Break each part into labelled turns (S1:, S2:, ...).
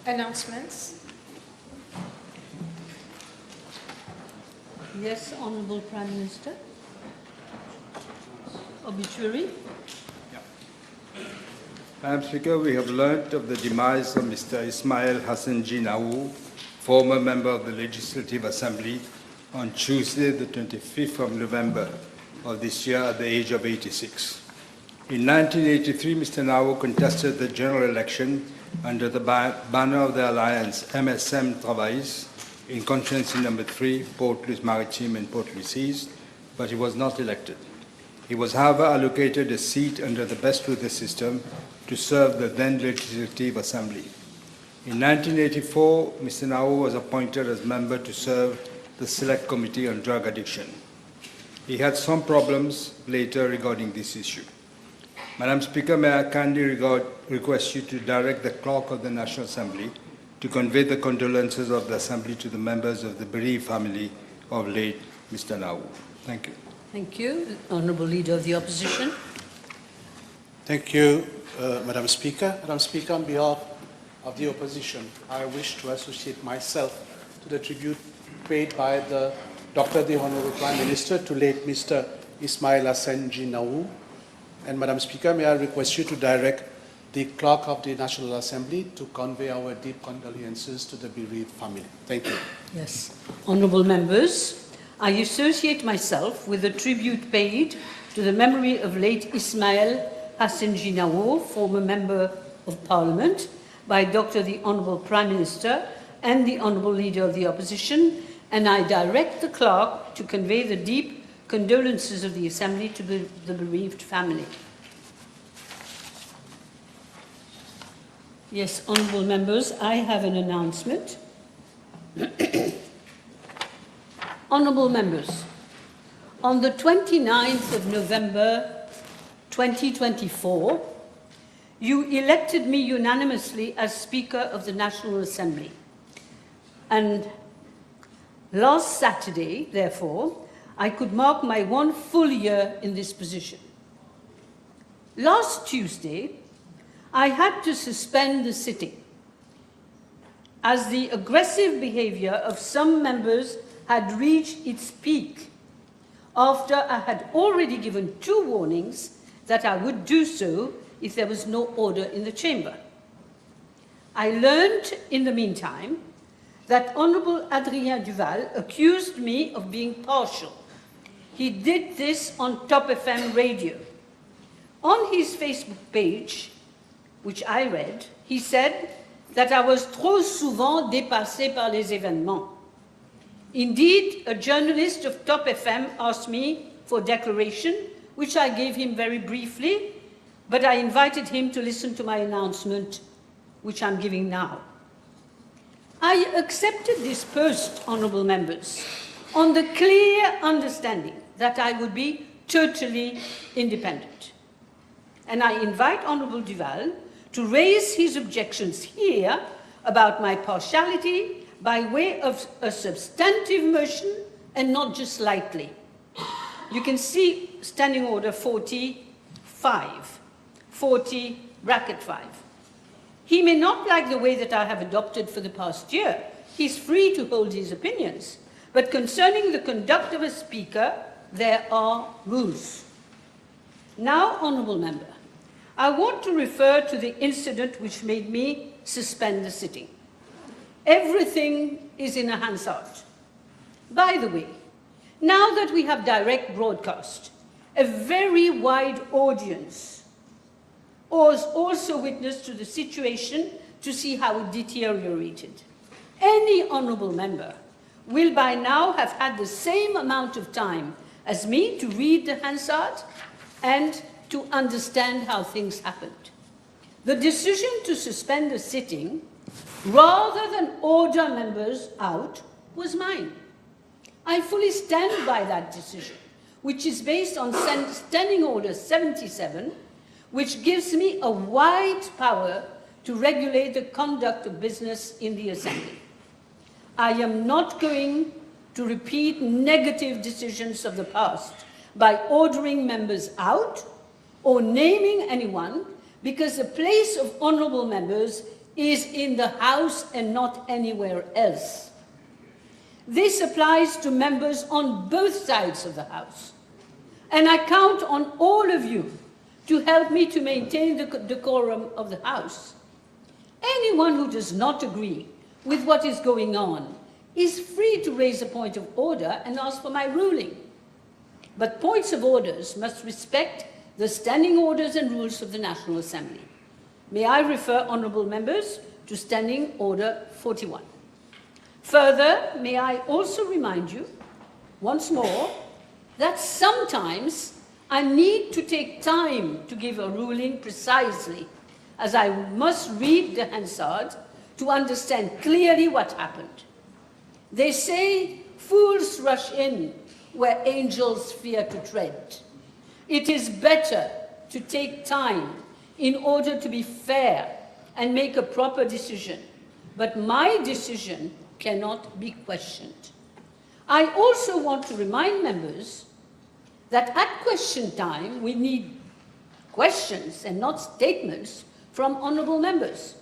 S1: Announcements.
S2: Yes, Honourable Prime Minister. Obituary.
S3: Madam Speaker, we have learnt of the demise of Mr. Ismail Hassan Jinaou, former member of the Legislative Assembly, on Tuesday, the 25th of November of this year at the age of 86. In 1983, Mr. Naou contested the general election under the banner of the alliance MSM Travails in constituency number 3, Port-Louis-Maritime and Port-Louis East, but he was not elected. He was, however, allocated a seat under the best weather system to serve the then Legislative Assembly. In 1984, Mr. Naou was appointed as member to serve the Select Committee on Drug Addiction. He had some problems later regarding this issue. Madam Speaker, may I kindly request you to direct the Clerk of the National Assembly to convey the condolences of the Assembly to the members of the bereaved family of late Mr. Naou. Thank you.
S2: Thank you. Honourable Leader of the Opposition.
S4: Thank you, Madam Speaker. Madam Speaker, on behalf of the Opposition, I wish to associate myself to the tribute paid by the Honourable Prime Minister to late Mr. Ismail Hassan Jinaou. And Madam Speaker, may I request you to direct the Clerk of the National Assembly to convey our deep condolences to the bereaved family. Thank you.
S2: Yes. Honourable Members, I associate myself with the tribute paid to the memory of late Ismail Hassan Jinaou, former Member of Parliament, by the Honourable Prime Minister and the Honourable Leader of the Opposition, and I direct the Clerk to convey the deep condolences of the Assembly to the bereaved family. Yes, Honourable Members, I have an announcement. Honourable Members, on the 29th of November 2024, you elected me unanimously as Speaker of the National Assembly. And last Saturday, therefore, I could mark my 1 full year in this position. Last Tuesday, I had to suspend the sitting as the aggressive behaviour of some members had reached its peak after I had already given 2 warnings that I would do so if there was no order in the chamber. I learned in the meantime that Honourable Adrien Duval accused me of being partial. He did this on Top FM radio. On his Facebook page, which I read, he said that I was trop souvent dépassé par les événements. Indeed, a journalist of Top FM asked me for declaration, which I gave him very briefly, but I invited him to listen to my announcement, which I'm giving now. I accepted this post, Honourable Members, on the clear understanding that I would be totally independent. And I invite Honourable Duval to raise his objections here about my partiality by way of a substantive motion and not just lightly. You can see Standing Order 45, 40(5). He may not like the way that I have adopted for the past year. He's free to hold his opinions. But concerning the conduct of a speaker, there are rules. Now, Honourable Member, I want to refer to the incident which made me suspend the sitting. Everything is in a Hansard. By the way, now that we have direct broadcast, a very wide audience was also witness to the situation to see how it deteriorated. Any honourable member will by now have had the same amount of time as me to read the Hansard and to understand how things happened. The decision to suspend the sitting, rather than order members out, was mine. I fully stand by that decision, which is based on Standing Order 77, which gives me a wide power to regulate the conduct of business in the Assembly. I am not going to repeat negative decisions of the past by ordering members out or naming anyone, because the place of honourable members is in the House and not anywhere else. This applies to members on both sides of the House. And I count on all of you to help me to maintain the decorum of the House. Anyone who does not agree with what is going on is free to raise a point of order and ask for my ruling. But points of orders must respect the standing orders and rules of the National Assembly. May I refer honourable members to Standing Order 41. Further, may I also remind you, once more, that sometimes I need to take time to give a ruling precisely, as I must read the Hansard to understand clearly what happened. They say fools rush in where angels fear to tread. It is better to take time in order to be fair and make a proper decision, but my decision cannot be questioned. I also want to remind members that at question time we need questions and not statements from honourable members.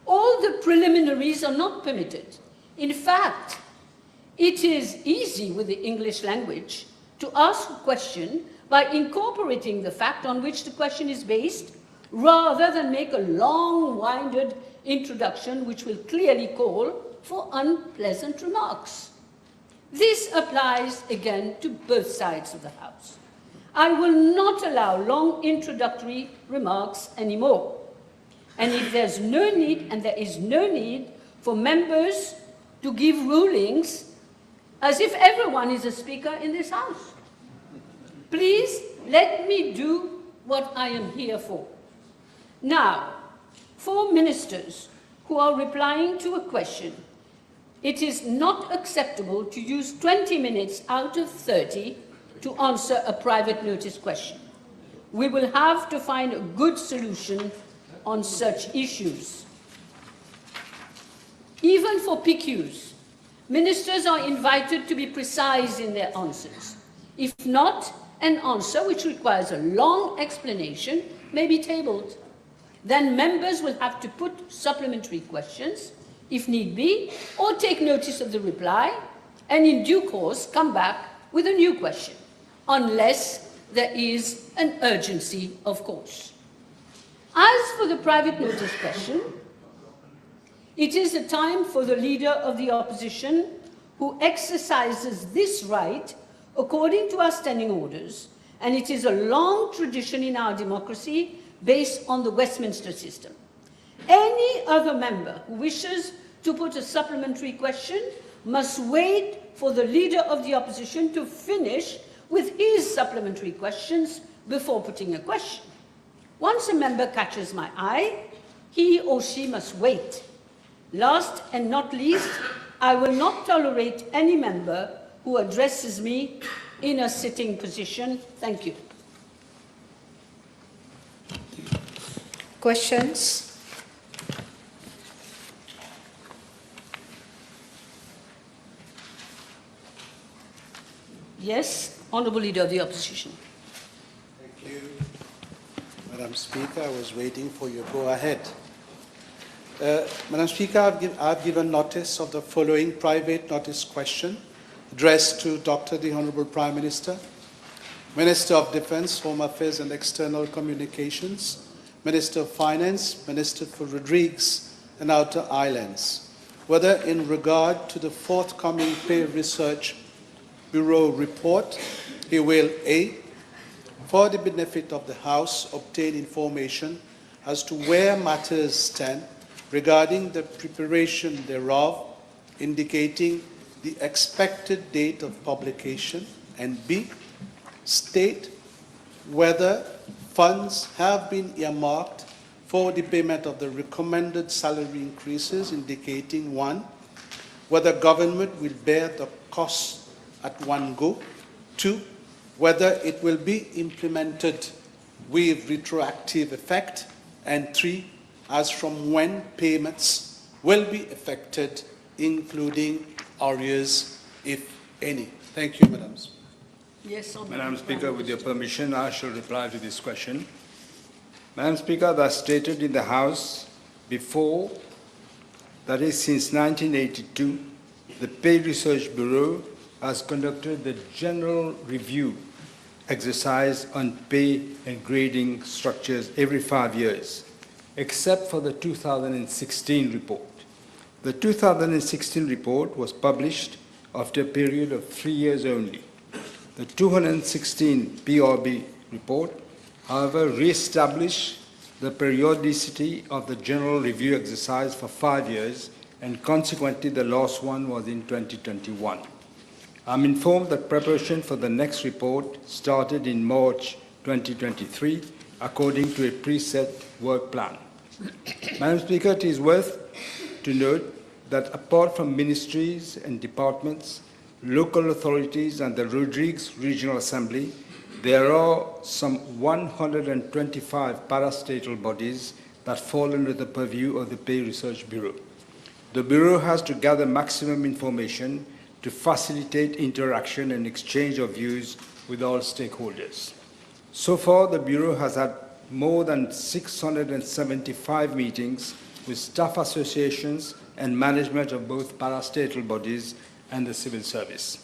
S2: All the preliminaries are not permitted. In fact, it is easy with the English language to ask a question by incorporating the fact on which the question is based, rather than make a long-winded introduction which will clearly call for unpleasant remarks. This applies again to both sides of the House. I will not allow long introductory remarks anymore. And if there's no need, and there is no need for members to give rulings as if everyone is a speaker in this House. Please let me do what I am here for. Now, for ministers who are replying to a question, it is not acceptable to use 20 minutes out of 30 to answer a private notice question. We will have to find a good solution on such issues. Even for PQs, ministers are invited to be precise in their answers. If not, an answer which requires a long explanation may be tabled. Then members will have to put supplementary questions, if need be, or take notice of the reply, and in due course come back with a new question, unless there is an urgency, of course. As for the private notice question, it is a time for the leader of the opposition, who exercises this right according to our standing orders, and it is a long tradition in our democracy based on the Westminster system. Any other member who wishes to put a supplementary question must wait for the leader of the opposition to finish with his supplementary questions before putting a question. Once a member catches my eye, he or she must wait. Last and not least, I will not tolerate any member who addresses me in a sitting position. Thank you.
S1: Questions?
S2: Yes, Honourable Leader of the Opposition.
S4: Thank you. Madam Speaker, I was waiting for your go-ahead. Madam Speaker, I've given notice of the following private notice question addressed to Dr. the Honourable Prime Minister, Minister of Defence, Home Affairs and External Communications, Minister of Finance, Minister for Rodrigues and Outer Islands, whether in regard to the forthcoming Pay Research Bureau report, he will A, for the benefit of the House, obtain information as to where matters stand regarding the preparation thereof, indicating the expected date of publication, and B, state whether funds have been earmarked for the payment of the recommended salary increases, indicating 1, whether government will bear the costs at one go, 2, whether it will be implemented with retroactive effect, and 3, as from when payments will be effected, including arrears, if any. Thank you, Madam Speaker.
S2: Yes,
S3: Madam Speaker, with your permission, I shall reply to this question. Madam Speaker, as stated in the House before, that is since 1982, the Pay Research Bureau has conducted the general review exercise on pay and grading structures every 5 years, except for the 2016 report. The 2016 report was published after a period of 3 years only. The 2016 PRB report, however, re-established the periodicity of the general review exercise for 5 years, and consequently the last one was in 2021. I'm informed that preparation for the next report started in March 2023, according to a preset work plan. Madam Speaker, it is worth to note that apart from ministries and departments, local authorities and the Rodrigues Regional Assembly, there are some 125 parastatal bodies that fall under the purview of the Pay Research Bureau. The Bureau has to gather maximum information to facilitate interaction and exchange of views with all stakeholders. So far, the Bureau has had more than 675 meetings with staff associations and management of both parastatal bodies and the civil service.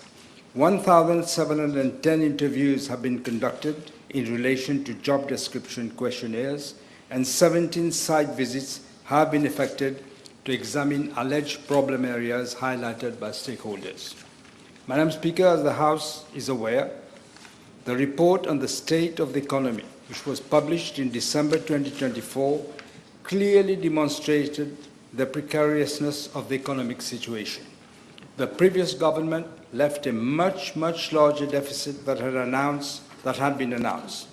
S3: 1,710 interviews have been conducted in relation to job description questionnaires, and 17 site visits have been effected to examine alleged problem areas highlighted by stakeholders. Madam Speaker, as the House is aware, the report on the state of the economy, which was published in December 2024, clearly demonstrated the precariousness of the economic situation. The previous government left a much larger deficit that had been announced.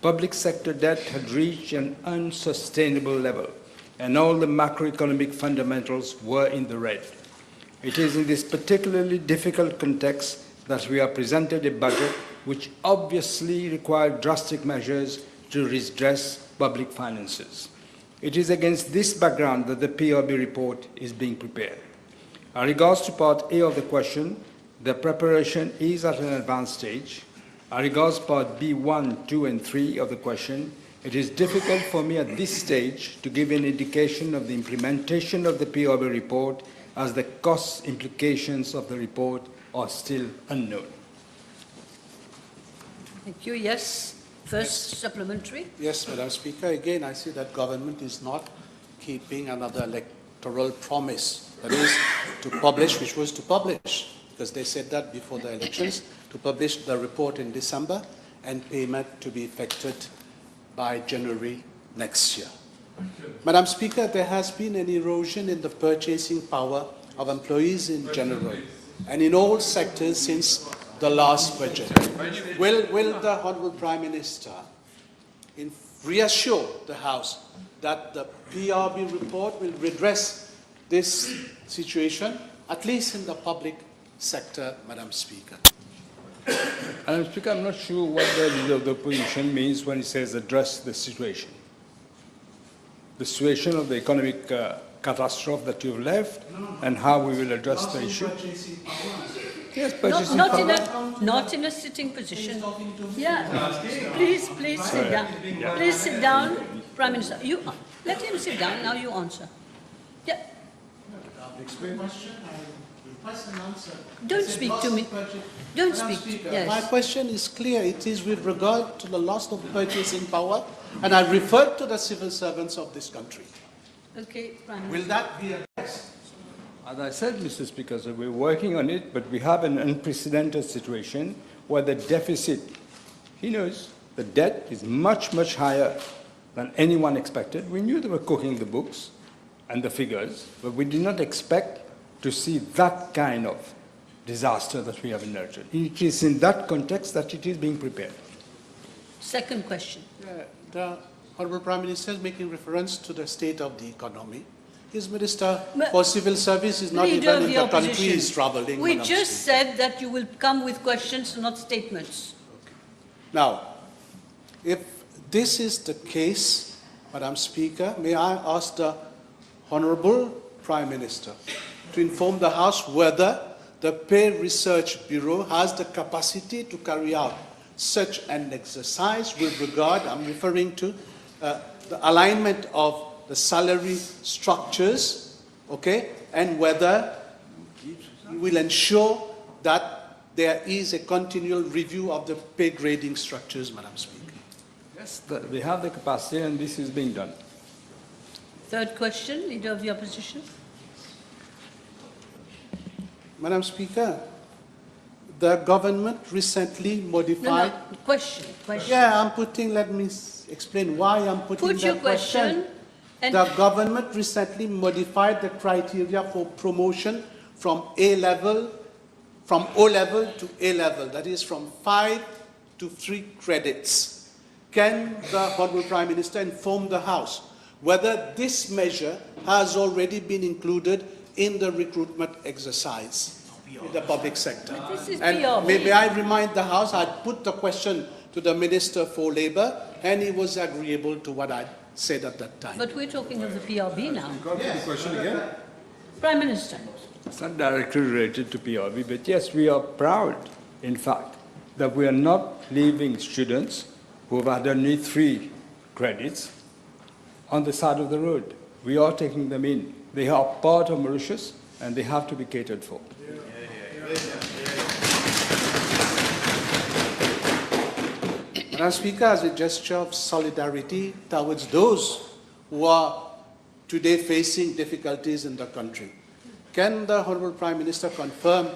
S3: Public sector debt had reached an unsustainable level, and all the macroeconomic fundamentals were in the red. It is in this particularly difficult context that we are presented a budget which obviously required drastic measures to redress public finances. It is against this background that the PRB report is being prepared. As regards to Part A of the question, the preparation is at an advanced stage. As regards Part B1, 2, and 3 of the question, it is difficult for me at this stage to give an indication of the implementation of the PRB report, as the cost implications of the report are still unknown.
S2: Thank you. Yes. First supplementary.
S4: Yes, Madam Speaker. Again, I see that government is not keeping another electoral promise. That is, to publish, which was to publish, because they said that before the elections, to publish the report in December and payment to be effected by January next year. Madam Speaker, there has been an erosion in the purchasing power of employees in general and in all sectors since the last budget. Will the Honourable Prime Minister reassure the House that the PRB report will redress this situation, at least in the public sector, Madam Speaker?
S3: Madam Speaker, I'm not sure what the leader of the opposition means when he says address the situation. The situation of the economic catastrophe that you've left, and how we will address the issue. Yes, purchasing power.
S2: Not in a sitting position. Yeah. Please sit down.
S3: Yeah.
S2: Please sit down, Prime Minister. You let him sit down. Now you answer. Yeah. Don't speak to me. Don't speak. Yes.
S4: My question is clear. It is with regard to the loss of purchasing power, and I refer to the civil servants of this country.
S2: Okay, Prime
S4: Will
S2: Minister.
S4: that be addressed?
S3: As I said, Mr. Speaker, so we're working on it, but we have an unprecedented situation where the deficit, he knows, the debt is much higher than anyone expected. We knew they were cooking the books and the figures, but we did not expect to see that kind of disaster that we have inherited. It is in that context that it is being prepared.
S2: Second question.
S4: The Honourable Prime Minister is making reference to the state of the economy. His Minister
S2: But
S4: for Civil Service is not
S2: Leader
S4: even
S2: of
S4: in
S2: the
S4: the country,
S2: opposition.
S4: is travelling.
S2: We
S4: Madam
S2: just
S4: Speaker.
S2: said that you will come with questions, not statements.
S4: Now, if this is the case, Madam Speaker, may I ask the Honourable Prime Minister to inform the House whether the Pay Research Bureau has the capacity to carry out such an exercise with regard, I'm referring to the alignment of the salary structures, okay, and whether he will ensure that there is a continual review of the pay grading structures, Madam Speaker.
S3: Yes, we have the capacity and this is being done.
S2: Third question, Leader of the Opposition.
S4: Madam Speaker, the government recently modified...
S2: No, question.
S4: Yeah, I'm putting, let me explain why I'm putting
S2: Put your
S4: that question.
S2: and
S4: The government recently modified the criteria for promotion from O-level to A-level, that is from 5 to 3 credits. Can the Honourable Prime Minister inform the House whether this measure has already been included in the recruitment exercise in the public sector?
S2: This is
S4: And
S2: PRB.
S4: may I remind the House, I put the question to the Minister for Labour and he was agreeable to what I said at that time.
S2: But we're talking of the PRB now.
S3: Got the question again?
S2: Prime Minister.
S3: It's not directly related to PRB, but yes, we are proud, in fact, that we are not leaving students who have had only 3 credits on the side of the road. We are taking them in. They are part of Mauritius and they have to be catered for.
S4: Madam Speaker, as a gesture of solidarity towards those who are today facing difficulties in the country, can the Honourable Prime Minister confirm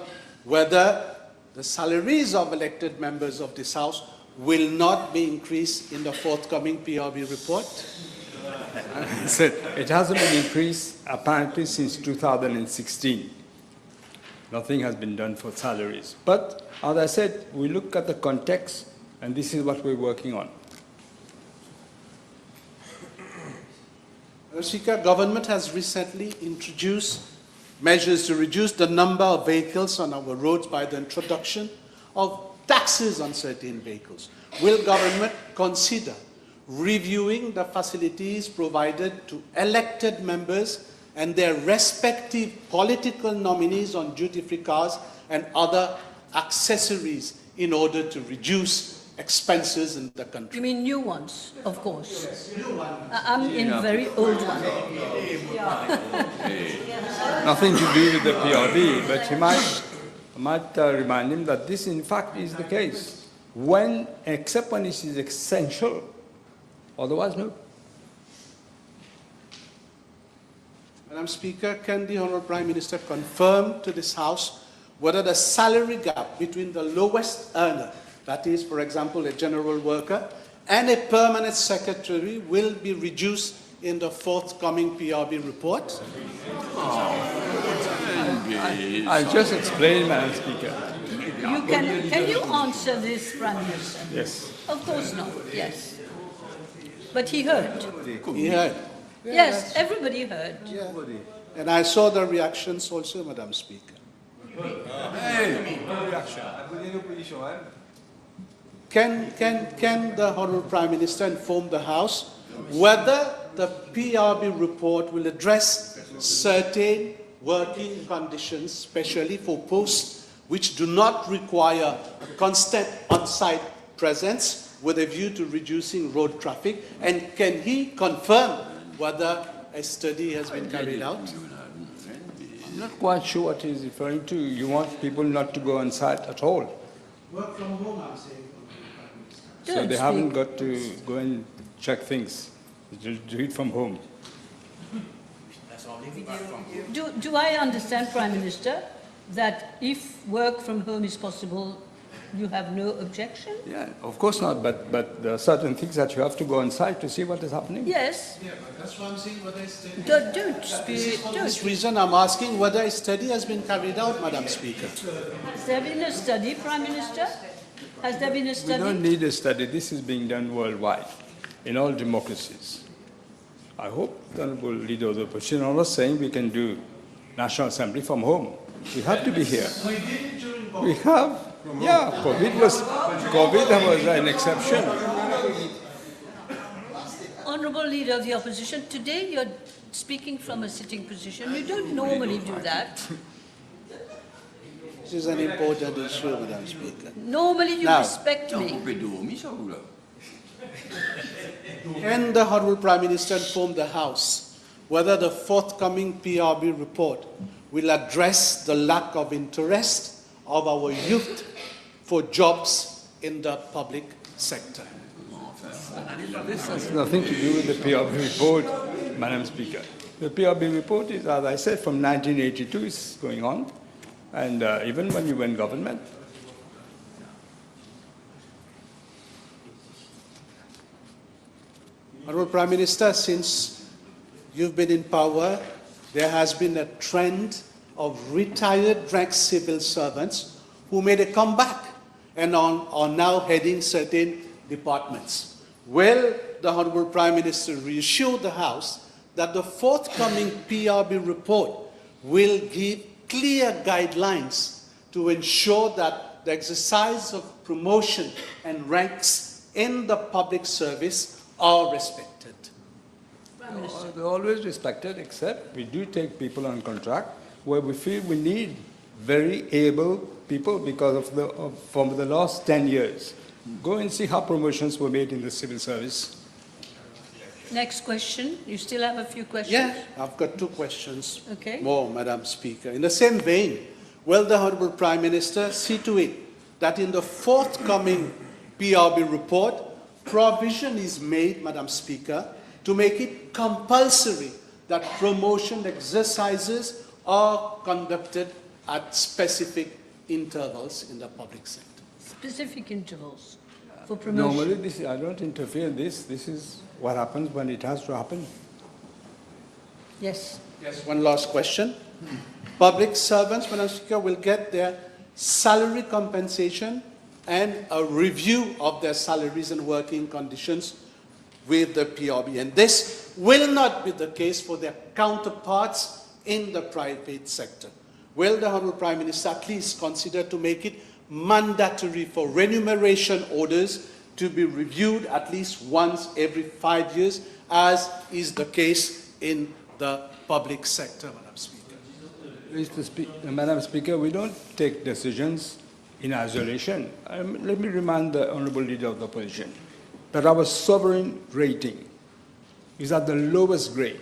S4: whether the salaries of elected members of this House will not be increased in the forthcoming PRB report?
S3: It hasn't been increased apparently since 2016. Nothing has been done for salaries. But as I said, we look at the context and this is what we're working on.
S4: Madam Speaker, government has recently introduced measures to reduce the number of vehicles on our roads by the introduction of taxes on certain vehicles. Will government consider reviewing the facilities provided to elected members and their respective political nominees on duty-free cars and other accessories in order to reduce expenses in the country?
S2: You mean new ones, of course. I'm in very old one.
S3: Nothing to do with the PRB, but you might remind him that this in fact is the case. Except when it is essential, otherwise no.
S4: Madam Speaker, can the Honourable Prime Minister confirm to this House whether the salary gap between the lowest earner, that is, for example, a general worker, and a permanent secretary will be reduced in the forthcoming PRB report?
S3: I'll just explain, Madam Speaker.
S2: Can you answer this, Prime Minister?
S3: Yes.
S2: Of course not, yes. But he heard.
S4: He heard.
S2: Yes, everybody heard.
S4: Yeah. And I saw the reactions also, Madam Speaker. Can the Honourable Prime Minister inform the House whether the PRB report will address certain working conditions, especially for posts which do not require a constant on-site presence with a view to reducing road traffic? And can he confirm whether a study has been carried out?
S3: I'm not quite sure what he's referring to. You want people not to go on site at all.
S4: Work from home, I'm saying.
S3: So they haven't got to go and check things. They do it from home.
S2: Do I understand, Prime Minister, that if work from home is possible, you have no objection?
S3: Yeah, of course not, but there are certain things that you have to go on site to see what is happening.
S2: Yes.
S4: Yeah, but that's what I'm saying, whether a study...
S2: Don't.
S4: For this reason, I'm asking whether a study has been carried out, Madam Speaker.
S2: Has there been a study, Prime Minister? Has there been a
S3: We
S2: study?
S3: don't need a study. This is being done worldwide, in all democracies. I hope the Honourable Leader of the Opposition, I'm not saying we can do National Assembly from home. We have to be here. We have. Yeah, COVID was an exception.
S2: Honourable Leader of the Opposition, today you're speaking from a sitting position. You don't normally do that.
S4: This is an important issue, Madam Speaker.
S2: Normally you
S4: Now,
S2: respect me.
S4: Can the Honourable Prime Minister inform the House whether the forthcoming PRB report will address the lack of interest of our youth for jobs in the public sector.
S3: This has nothing to do with the PRB report, Madam Speaker. The PRB report is, as I said, from 1982 is going on, and even when you were in government.
S4: Honorable Prime Minister, since you've been in power, there has been a trend of retired rank civil servants who made a comeback and are now heading certain departments. Will the Honorable Prime Minister reassure the House that the forthcoming PRB report will give clear guidelines to ensure that the exercise of promotion and ranks in the public service are respected?
S3: They're always respected, except we do take people on contract where we feel we need very able people because of from the last 10 years. Go and see how promotions were made in the civil service.
S2: Next question. You still have a few questions?
S4: Yeah, I've got two questions
S2: Okay.
S4: more, Madam Speaker. In the same vein, will the Honorable Prime Minister see to it that in the forthcoming PRB report, provision is made, Madam Speaker, to make it compulsory that promotion exercises are conducted at specific intervals in the public sector?
S2: Specific intervals for promotion.
S3: Normally, I don't interfere in this. This is what happens when it has to happen.
S2: Yes.
S4: Yes, one last question. Public servants, Madam Speaker, will get their salary compensation and a review of their salaries and working conditions with the PRB. And this will not be the case for their counterparts in the private sector. Will the Honorable Prime Minister at least consider to make it mandatory for remuneration orders to be reviewed at least once every 5 years, as is the case in the public sector, Madam Speaker?
S3: Madam Speaker, we don't take decisions in isolation. Let me remind the Honourable Leader of the Opposition that our sovereign rating is at the lowest grade,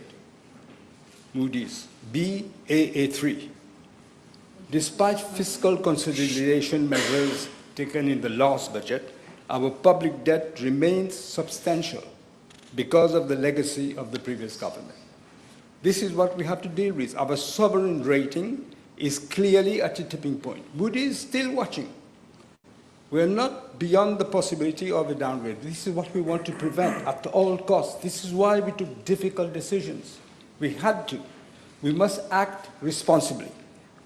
S3: Moody's, Baa3. Despite fiscal consolidation measures taken in the last budget, our public debt remains substantial because of the legacy of the previous government. This is what we have to deal with. Our sovereign rating is clearly at a tipping point. Moody's is still watching. We are not beyond the possibility of a downgrade. This is what we want to prevent at all costs. This is why we took difficult decisions. We had to. We must act responsibly.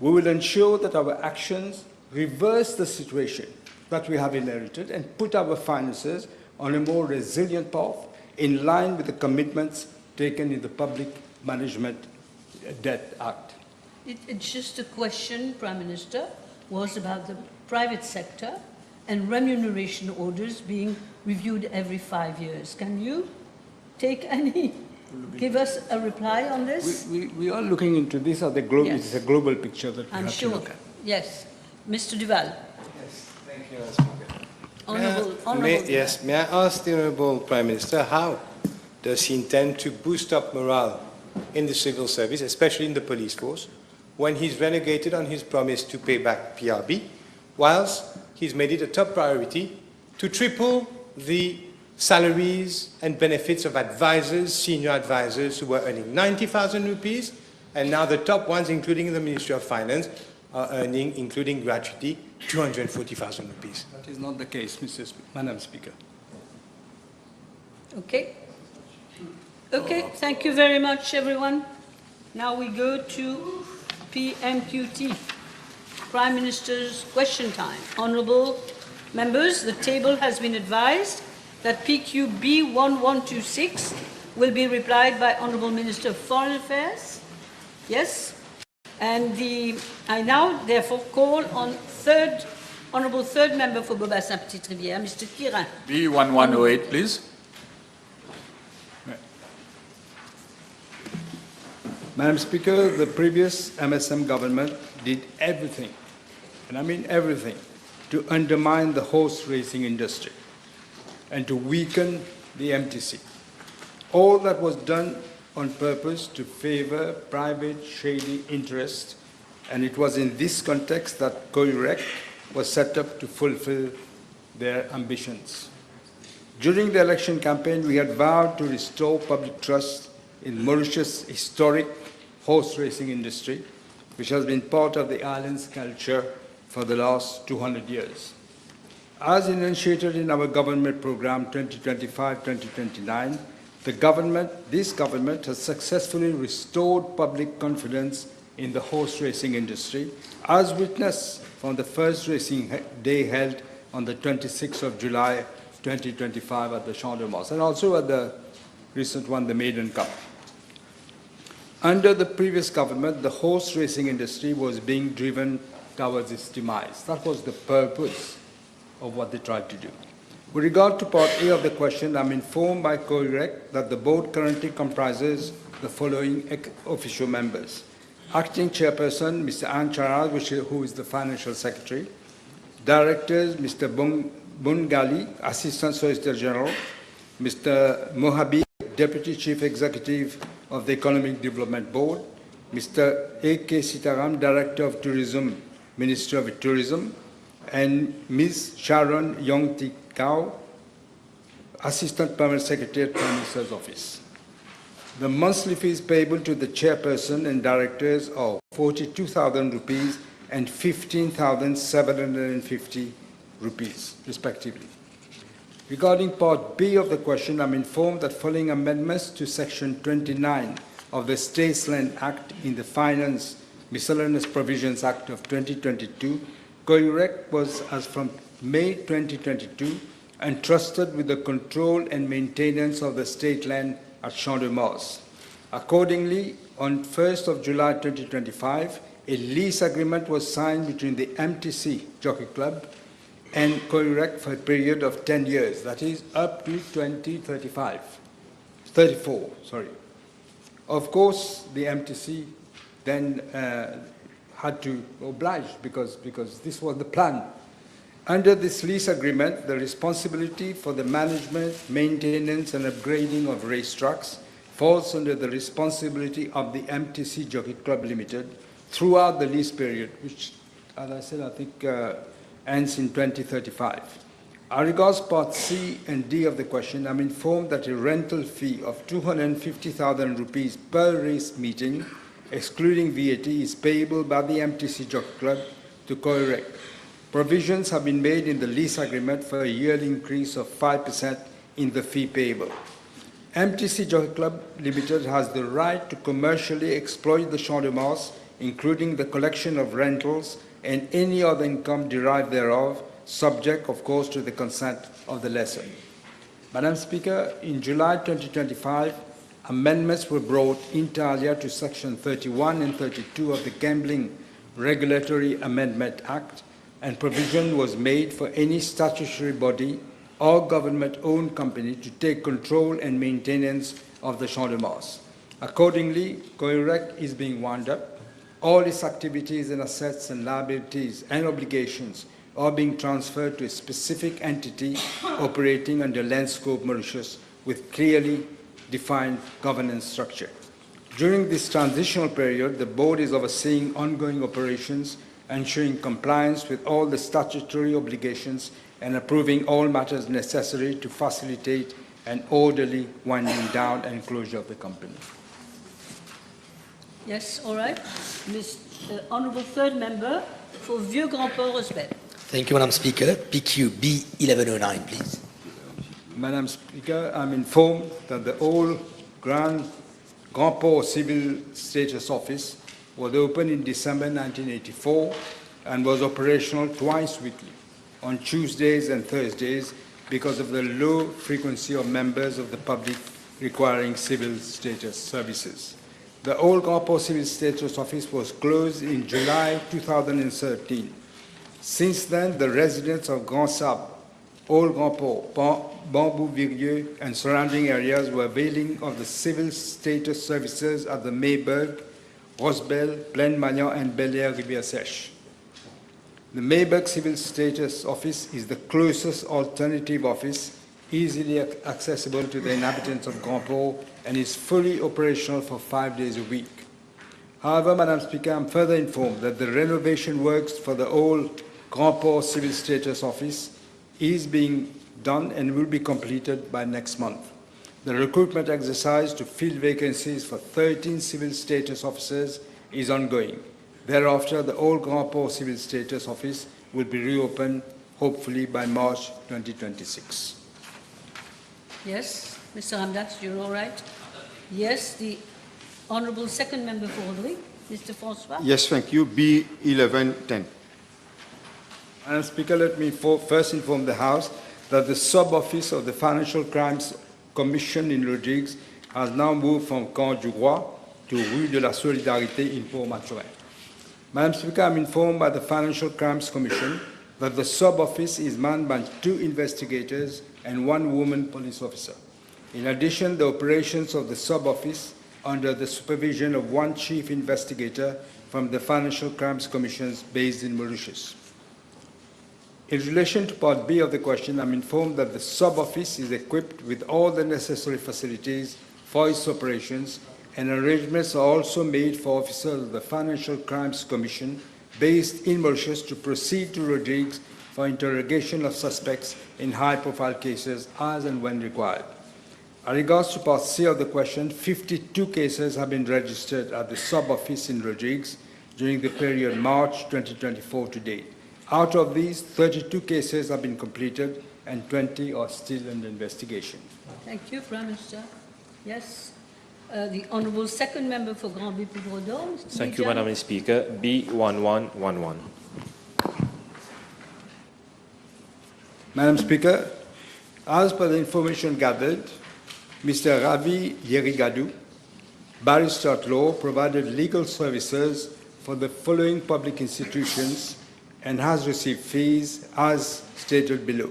S3: We will ensure that our actions reverse the situation that we have inherited and put our finances on a more resilient path in line with the commitments taken in the Public Management Debt Act.
S2: It's just a question, Prime Minister, was about the private sector and remuneration orders being reviewed every 5 years. Can you give us a reply on this?
S3: We are looking into this at the global.
S2: Yes.
S3: It's a global picture that we
S2: I'm
S3: have
S2: sure.
S3: to look at.
S2: Yes. Mr. Duval.
S1: Yes, thank you, Madam Speaker.
S2: Honourable
S1: May I ask the Honourable Prime Minister how does he intend to boost up morale in the civil service, especially in the police force, when he's renegated on his promise to pay back PRB, whilst he's made it a top priority to triple the salaries and benefits of advisors, senior advisors who were earning 90,000 rupees, and now the top ones, including the Ministry of Finance, are earning, including gratuity, 240,000 rupees.
S3: That is not the case, Madam Speaker.
S2: Okay. Okay, thank you very much, everyone. Now we go to PMQT, Prime Minister's question time. Honourable members, the table has been advised that PQB 1126 will be replied by Honourable Minister of Foreign Affairs. Yes? And I now therefore call on Honourable Third Member for Beaubassin-Petite-Rivière, Mr. Kirin.
S5: B1108, please.
S3: Madam Speaker, the previous MSM government did everything, and I mean everything, to undermine the horse racing industry and to weaken the MTC. All that was done on purpose to favor private shady interests, and it was in this context that COIREC was set up to fulfill their ambitions. During the election campaign, we had vowed to restore public trust in Mauritius' historic horse racing industry, which has been part of the island's culture for the last 200 years. As initiated in our government program 2025-2029, this government has successfully restored public confidence in the horse racing industry, as witnessed from the first racing day held on the 26th of July 2025 at the Champ de Mars, and also at the recent one, the Maiden Cup. Under the previous government, the horse racing industry was being driven towards its demise. That was the purpose of what they tried to do. With regard to Part A of the question, I'm informed by COIREC that the board currently comprises the following official members. Acting Chairperson, Mr. Anne Charles, who is the Financial Secretary. Directors, Mr. Bungali, Assistant Solicitor General. Mr. Mohabi, Deputy Chief Executive of the Economic Development Board. Mr. A.K. Sitaram, Director of Tourism, Ministry of Tourism. And Ms. Sharon Yongti Kao, Assistant Permanent Secretary at Prime Minister's Office. The monthly fees payable to the chairperson and directors are 42,000 rupees and 15,750 rupees, respectively. Regarding Part B of the question, I'm informed that following amendments to Section 29 of the States Land Act in the Finance Miscellaneous Provisions Act of 2022, COIREC was, as from May 2022, entrusted with the control and maintenance of the state land at Champ de Mars. Accordingly, on 1st of July 2025, a lease agreement was signed between the MTC Jockey Club and COIREC for a period of 10 years, that is up to 2034. Of course, the MTC then had to oblige because this was the plan. Under this lease agreement, the responsibility for the management, maintenance, and upgrading of racetracks falls under the responsibility of the MTC Jockey Club Limited throughout the lease period, which, as I said, I think ends in 2035. As regards Part C and D of the question, I'm informed that a rental fee of 250,000 rupees per race meeting, excluding VAT, is payable by the MTC Jockey Club to COIREC. Provisions have been made in the lease agreement for a yearly increase of 5% in the fee payable. MTC Jockey Club Limited has the right to commercially exploit the Champ de Mars, including the collection of rentals and any other income derived thereof, subject, of course, to the consent of the lessor. Madam Speaker, in July 2025, amendments were brought inter alia to Section 31 and 32 of the Gambling Regulatory Amendment Act, and provision was made for any statutory body or government-owned company to take control and maintenance of the Champ de Mars. Accordingly, COIREC is being wound up. All its activities and assets and liabilities and obligations are being transferred to a specific entity operating under Land Scope Mauritius with clearly defined governance structure. During this transitional period, the board is overseeing ongoing operations, ensuring compliance with all the statutory obligations and approving all matters necessary to facilitate an orderly winding down and closure of the company.
S2: Yes, all right. Honourable Third Member for Vieux-Grand-Port Respect.
S6: Thank you, Madam Speaker. PQ B1109, please.
S3: Madam Speaker, I'm informed that the old Grand Port Civil Status Office was opened in December 1984 and was operational twice weekly, on Tuesdays and Thursdays, because of the low frequency of members of the public requiring civil status services. The old Grand Port Civil Status Office was closed in July 2013. Since then, the residents of Grand Sable, Old Grand Port, Bambou-Virieux, and surrounding areas were availing of the civil status services at the Mayberg, Rosebel, Plaine-Magnan, and Bel-Air Rivière-Sèche. The Mayberg Civil Status Office is the closest alternative office easily accessible to the inhabitants of Grand Port, and is fully operational for 5 days a week. However, Madam Speaker, I'm further informed that the renovation works for the old Grand Port Civil Status Office is being done and will be completed by next month. The recruitment exercise to fill vacancies for 13 civil status officers is ongoing. Thereafter, the old Grand Port Civil Status Office will be reopened, hopefully by March 2026.
S2: Yes, Mr. Ramdas, you're all right? Yes, the Honourable Second Member for Audley, Mr. Francois.
S7: Yes, thank you. B1110.
S3: Madam Speaker, let me first inform the House that the sub-office of the Financial Crimes Commission in Rodrigues has now moved from Camp du Roi to Rue de la Solidarité in Port-Maturin. Madam Speaker, I'm informed by the Financial Crimes Commission that the sub-office is manned by 2 investigators and 1 woman police officer. In addition, the operations of the sub-office under the supervision of 1 chief investigator from the Financial Crimes Commission based in Mauritius. In relation to Part B of the question, I'm informed that the sub-office is equipped with all the necessary facilities for its operations, and arrangements are also made for officers of the Financial Crimes Commission based in Mauritius to proceed to Rodrigues for interrogation of suspects in high-profile cases as and when required. As regards to Part C of the question, 52 cases have been registered at the sub-office in Rodrigues during the period March 2024 to date. Out of these, 32 cases have been completed and 20 are still under investigation.
S2: Thank you, Prime Minister. Yes, the Honourable Second Member for Grand Port-Poudre.
S8: Thank you, Madam Speaker. B1111.
S3: Madam Speaker, as per the information gathered, Mr. Ravi Yerigadu, barrister at law, provided legal services for the following public institutions and has received fees as stated below.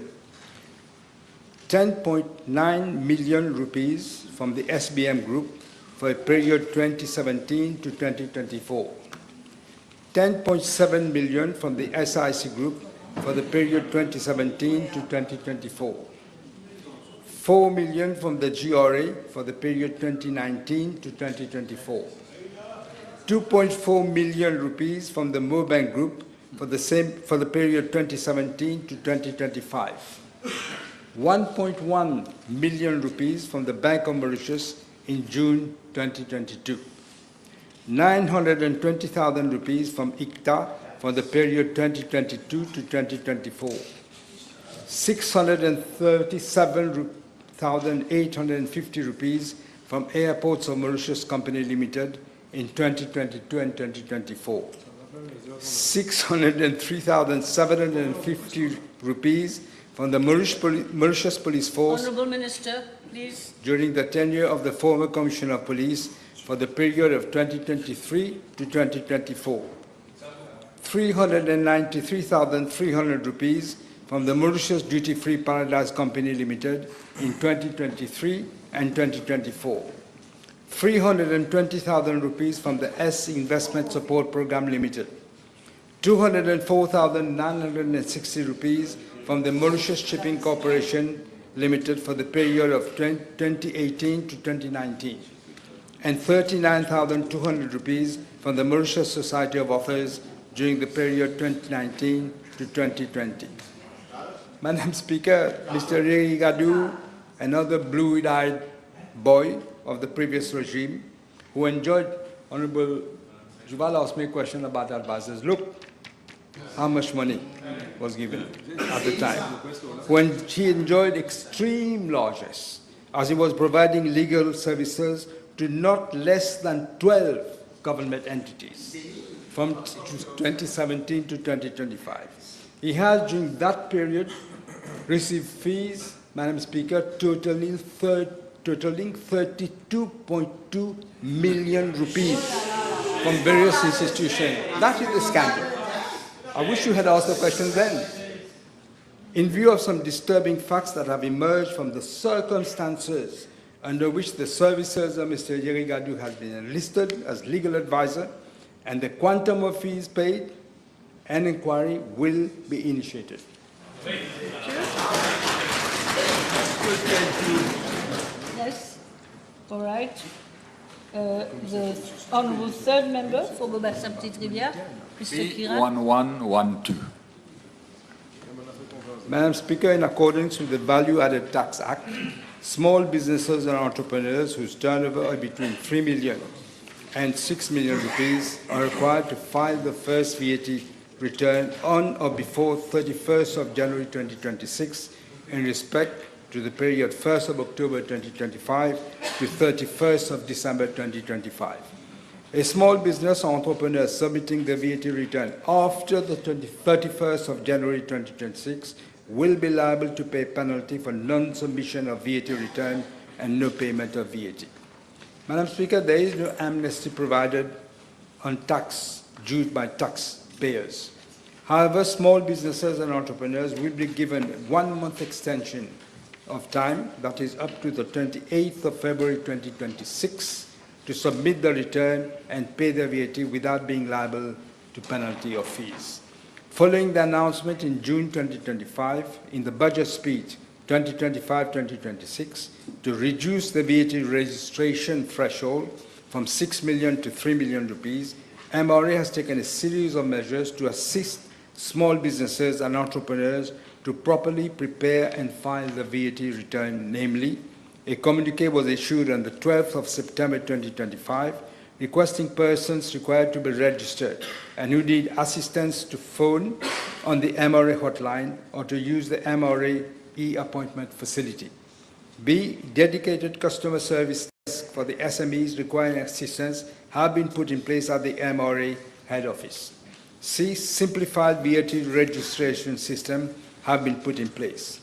S3: 10.9 million rupees from the SBM Group for a period 2017 to 2024. 10.7 million from the SIC Group for the period 2017 to 2024. 4 million from the GRA for the period 2019 to 2024. 2.4 million rupees from the Mobank Group for the period 2017 to 2025. 1.1 million rupees from the Bank of Mauritius in June 2022. 920,000 rupees from ICTA for the period 2022 to 2024. 637,850 rupees from Airports of Mauritius Company Limited in 2022 and 2024. 603,750 rupees from the Mauritius Police Force.
S2: Honourable Minister, please.
S3: During the tenure of the former Commissioner of Police for the period of 2023 to 2024. 393,300 rupees from the Mauritius Duty Free Paradise Company Limited in 2023 and 2024. 320,000 rupees from the S Investment Support Program Limited. 204,960 rupees from the Mauritius Shipping Corporation Limited for the period of 2018 to 2019. And 39,200 rupees from the Mauritius Society of Authors during the period 2019 to 2020. Madam Speaker, Mr. Yerigadu, another blue-eyed boy of the previous regime, who enjoyed, Honorable Juvala asked me a question about advisors. Look how much money was given at the time, when he enjoyed extreme largesse, as he was providing legal services to not less than 12 government entities from 2017 to 2025. He has, during that period, received fees, Madam Speaker, totaling 32.2 million rupees from various institutions. That is the scandal. I wish you had asked the question then. In view of some disturbing facts that have emerged from the circumstances under which the services of Mr. Yerigadu has been enlisted as legal advisor and the quantum of fees paid, an inquiry will be initiated.
S2: Yes, all right. The honourable third member for Gobert-Sainte-Rivière, Mr. Kira.
S5: B1112.
S3: Madam Speaker, in accordance with the Value Added Tax Act, small businesses and entrepreneurs whose turnover are between 3 million and 6 million rupees are required to file the first VAT return on or before 31st of January 2026 in respect to the period 1st of October 2025 to 31st of December 2025. A small business or entrepreneur submitting the VAT return after the 31st of January 2026 will be liable to pay penalty for non-submission of VAT return and no payment of VAT. Madam Speaker, there is no amnesty provided on tax due by taxpayers. However, small businesses and entrepreneurs will be given 1 month extension of time, that is up to the 28th of February 2026, to submit the return and pay their VAT without being liable to penalty or fees. Following the announcement in June 2025 in the budget speech 2025-2026 to reduce the VAT registration threshold from 6 million to 3 million rupees, MRA has taken a series of measures to assist small businesses and entrepreneurs to properly prepare and file the VAT return. Namely, a communiqué was issued on the 12th of September 2025 requesting persons required to be registered and who need assistance to phone on the MRA hotline or to use the MRA e-appointment facility. B, dedicated customer service desks for the SMEs requiring assistance have been put in place at the MRA head office. C, simplified VAT registration system have been put in place.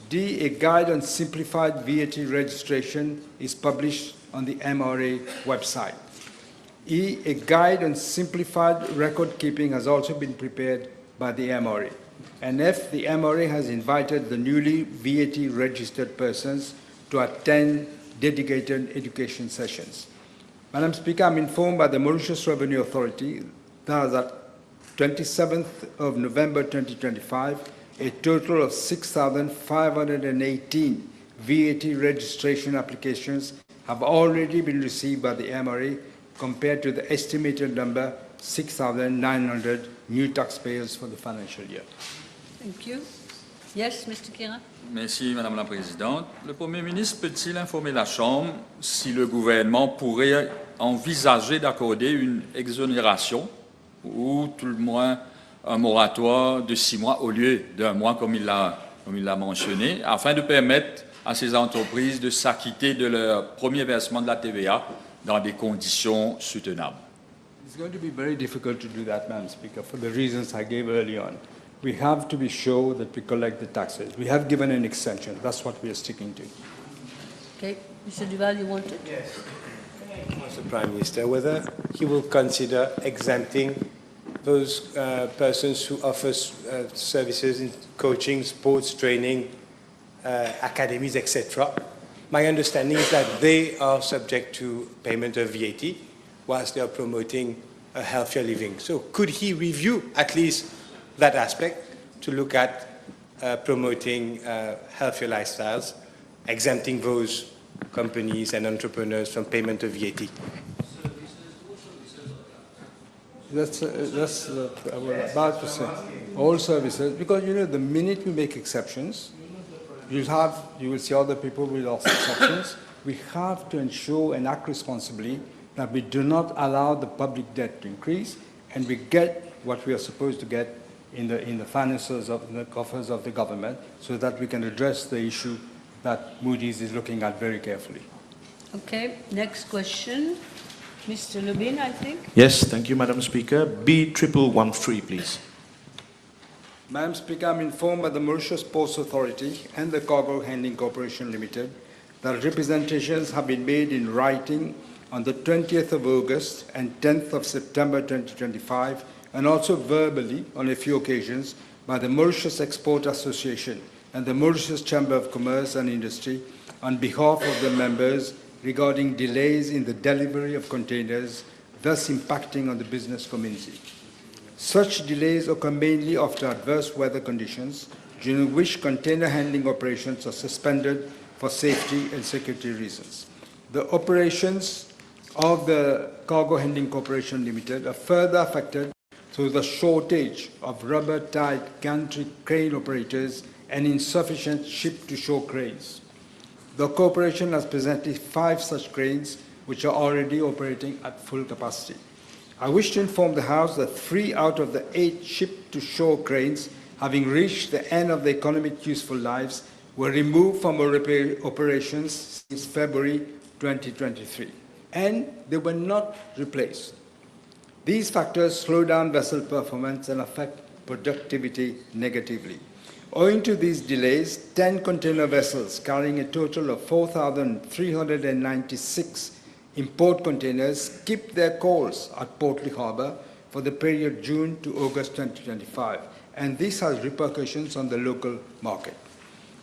S3: D, a guide on simplified VAT registration is published on the MRA website. E, a guide on simplified record keeping has also been prepared by the MRA. And F, the MRA has invited the newly VAT registered persons to attend dedicated education sessions. Madam Speaker, I'm informed by the Mauritius Revenue Authority that at 27th of November 2025, a total of 6,518 VAT registration applications have already been received by the MRA compared to the estimated number 6,900 new taxpayers for the financial year.
S2: Thank you. Yes, Mr. Kira.
S5: Merci, Madame la Présidente. Le Premier ministre peut-il informer la Chambre si le gouvernement pourrait envisager d'accorder une exonération ou tout le moins un moratoire de 6 mois au lieu d'1 mois comme il l'a mentionné, afin de permettre à ces entreprises de s'acquitter de leur premier versement de la TVA dans des conditions soutenables.
S3: It's going to be very difficult to do that, Madam Speaker, for the reasons I gave early on. We have to be sure that we collect the taxes. We have given an extension. That's what we are sticking to.
S2: Okay, Mr. Duval, you wanted?
S1: Yes. Mr. Prime Minister, whether he will consider exempting those persons who offer services in coaching, sports training, academies, etc. My understanding is that they are subject to payment of VAT whilst they are promoting a healthier living. So could he review at least that aspect to look at promoting healthier lifestyles, exempting those companies and entrepreneurs from payment of VAT?
S3: That's I was about to say. All services, because you know, the minute we make exceptions, you will see other people with also exceptions. We have to ensure and act responsibly that we do not allow the public debt to increase, and we get what we are supposed to get in the finances of the coffers of the government, so that we can address the issue that Moody's is looking at very carefully.
S2: Okay, next question. Mr. Lubin, I think.
S9: Yes, thank you, Madam Speaker. B1113, please.
S3: Madam Speaker, I'm informed by the Mauritius Ports Authority and the Cargo Handling Corporation Limited that representations have been made in writing on the 20th of August and 10th of September 2025, and also verbally on a few occasions by the Mauritius Export Association and the Mauritius Chamber of Commerce and Industry on behalf of the members regarding delays in the delivery of containers, thus impacting on the business community. Such delays occur mainly after adverse weather conditions, during which container handling operations are suspended for safety and security reasons. The operations of the Cargo Handling Corporation Limited are further affected through the shortage of rubber-tied gantry crane operators and insufficient ship-to-shore cranes. The corporation has presently 5 such cranes which are already operating at full capacity. I wish to inform the House that 3 out of the 8 ship-to-shore cranes, having reached the end of their economic useful lives, were removed from our operations since February 2023, and they were not replaced. These factors slow down vessel performance and affect productivity negatively. Owing to these delays, 10 container vessels carrying a total of 4,396 import containers skipped their course at Portly Harbour for the period June to August 2025, and this has repercussions on the local market.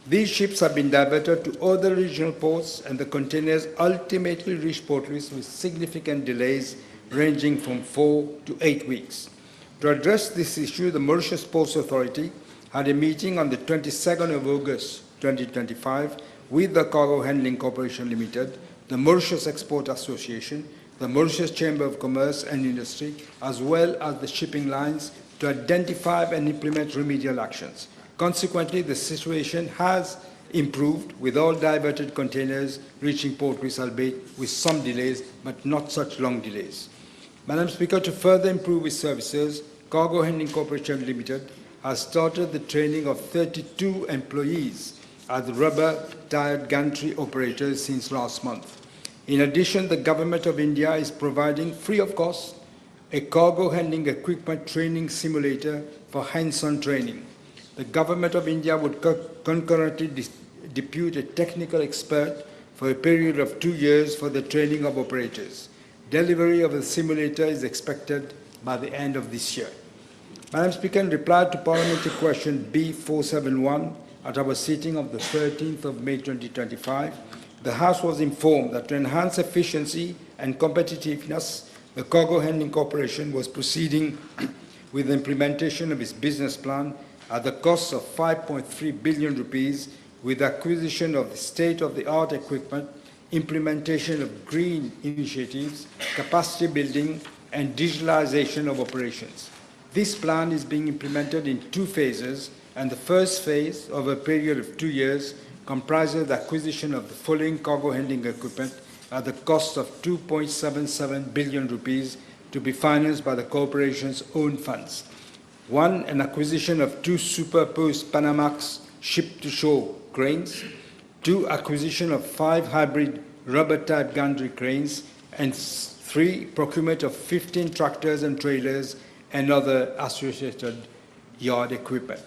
S3: These ships have been diverted to other regional ports, and the containers ultimately reached Port Louis with significant delays ranging from 4 to 8 weeks. To address this issue, the Mauritius Ports Authority had a meeting on the 22nd of August 2025 with the Cargo Handling Corporation Limited, the Mauritius Export Association, the Mauritius Chamber of Commerce and Industry, as well as the shipping lines, to identify and implement remedial actions. Consequently, the situation has improved, with all diverted containers reaching Port Louis, albeit with some delays, but not such long delays. Madam Speaker, to further improve its services, Cargo Handling Corporation Limited has started the training of 32 employees as rubber-tired gantry operators since last month. In addition, the Government of India is providing, free of cost, a cargo handling equipment training simulator for hands-on training. The Government of India would concurrently depute a technical expert for a period of 2 years for the training of operators. Delivery of the simulator is expected by the end of this year. Madam Speaker, in reply to Parliamentary Question B471 at our sitting of the 13th of May 2025, the House was informed that to enhance efficiency and competitiveness, the Cargo Handling Corporation was proceeding with the implementation of its business plan at the cost of 5.3 billion rupees, with acquisition of state-of-the-art equipment, implementation of green initiatives, capacity building, and digitalization of operations. This plan is being implemented in 2 phases, and the first phase, of a period of 2 years, comprises the acquisition of the following cargo handling equipment at the cost of 2.77 billion rupees to be financed by the corporation's own funds. 1, an acquisition of 2 superposed Panamax ship-to-shore cranes. 2, acquisition of 5 hybrid rubber-type gantry cranes. And 3, procurement of 15 tractors and trailers and other associated yard equipment.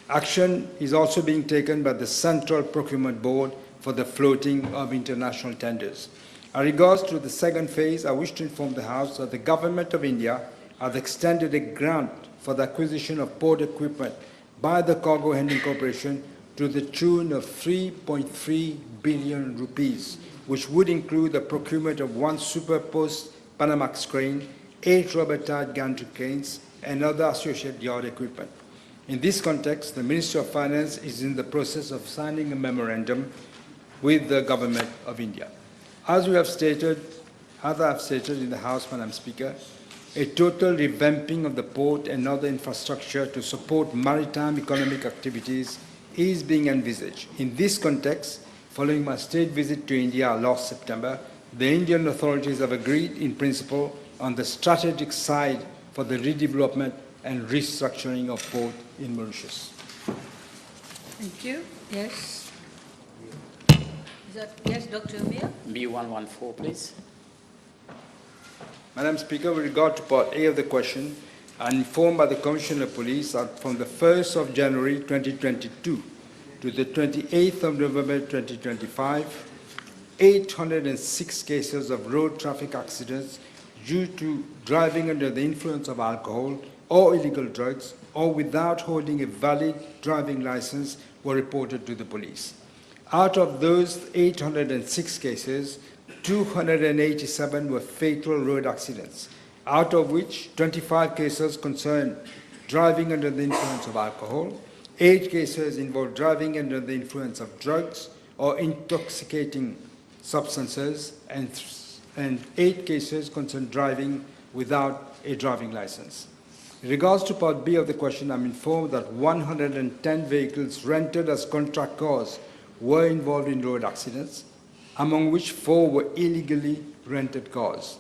S3: Action is also being taken by the Central Procurement Board for the floating of international tenders. In regards to the second phase, I wish to inform the House that the Government of India has extended a grant for the acquisition of port equipment by the Cargo Handling Corporation to the tune of 3.3 billion rupees, which would include the procurement of 1 superposed Panamax crane, 8 rubber-tied gantry cranes, and other associated yard equipment. In this context, the Ministry of Finance is in the process of signing a memorandum with the Government of India. As I have stated in the House, Madam Speaker, a total revamping of the port and other infrastructure to support maritime economic activities is being envisaged. In this context, following my state visit to India last September, the Indian authorities have agreed in principle on the strategic side for the redevelopment and restructuring of port in Mauritius.
S2: Thank you. Yes. Yes, Dr. Amir?
S10: B114, please.
S3: Madam Speaker, with regard to Part A of the question, I am informed by the Commissioner of Police that from the 1st of January 2022 to the 28th of November 2025, 806 cases of road traffic accidents due to driving under the influence of alcohol or illegal drugs or without holding a valid driving license were reported to the police. Out of those 806 cases, 287 were fatal road accidents, out of which 25 cases concerned driving under the influence of alcohol, 8 cases involved driving under the influence of drugs, or intoxicating substances, and 8 cases concern driving without a driving license. In regards to Part B of the question, I'm informed that 110 vehicles rented as contract cars were involved in road accidents, among which 4 were illegally rented cars.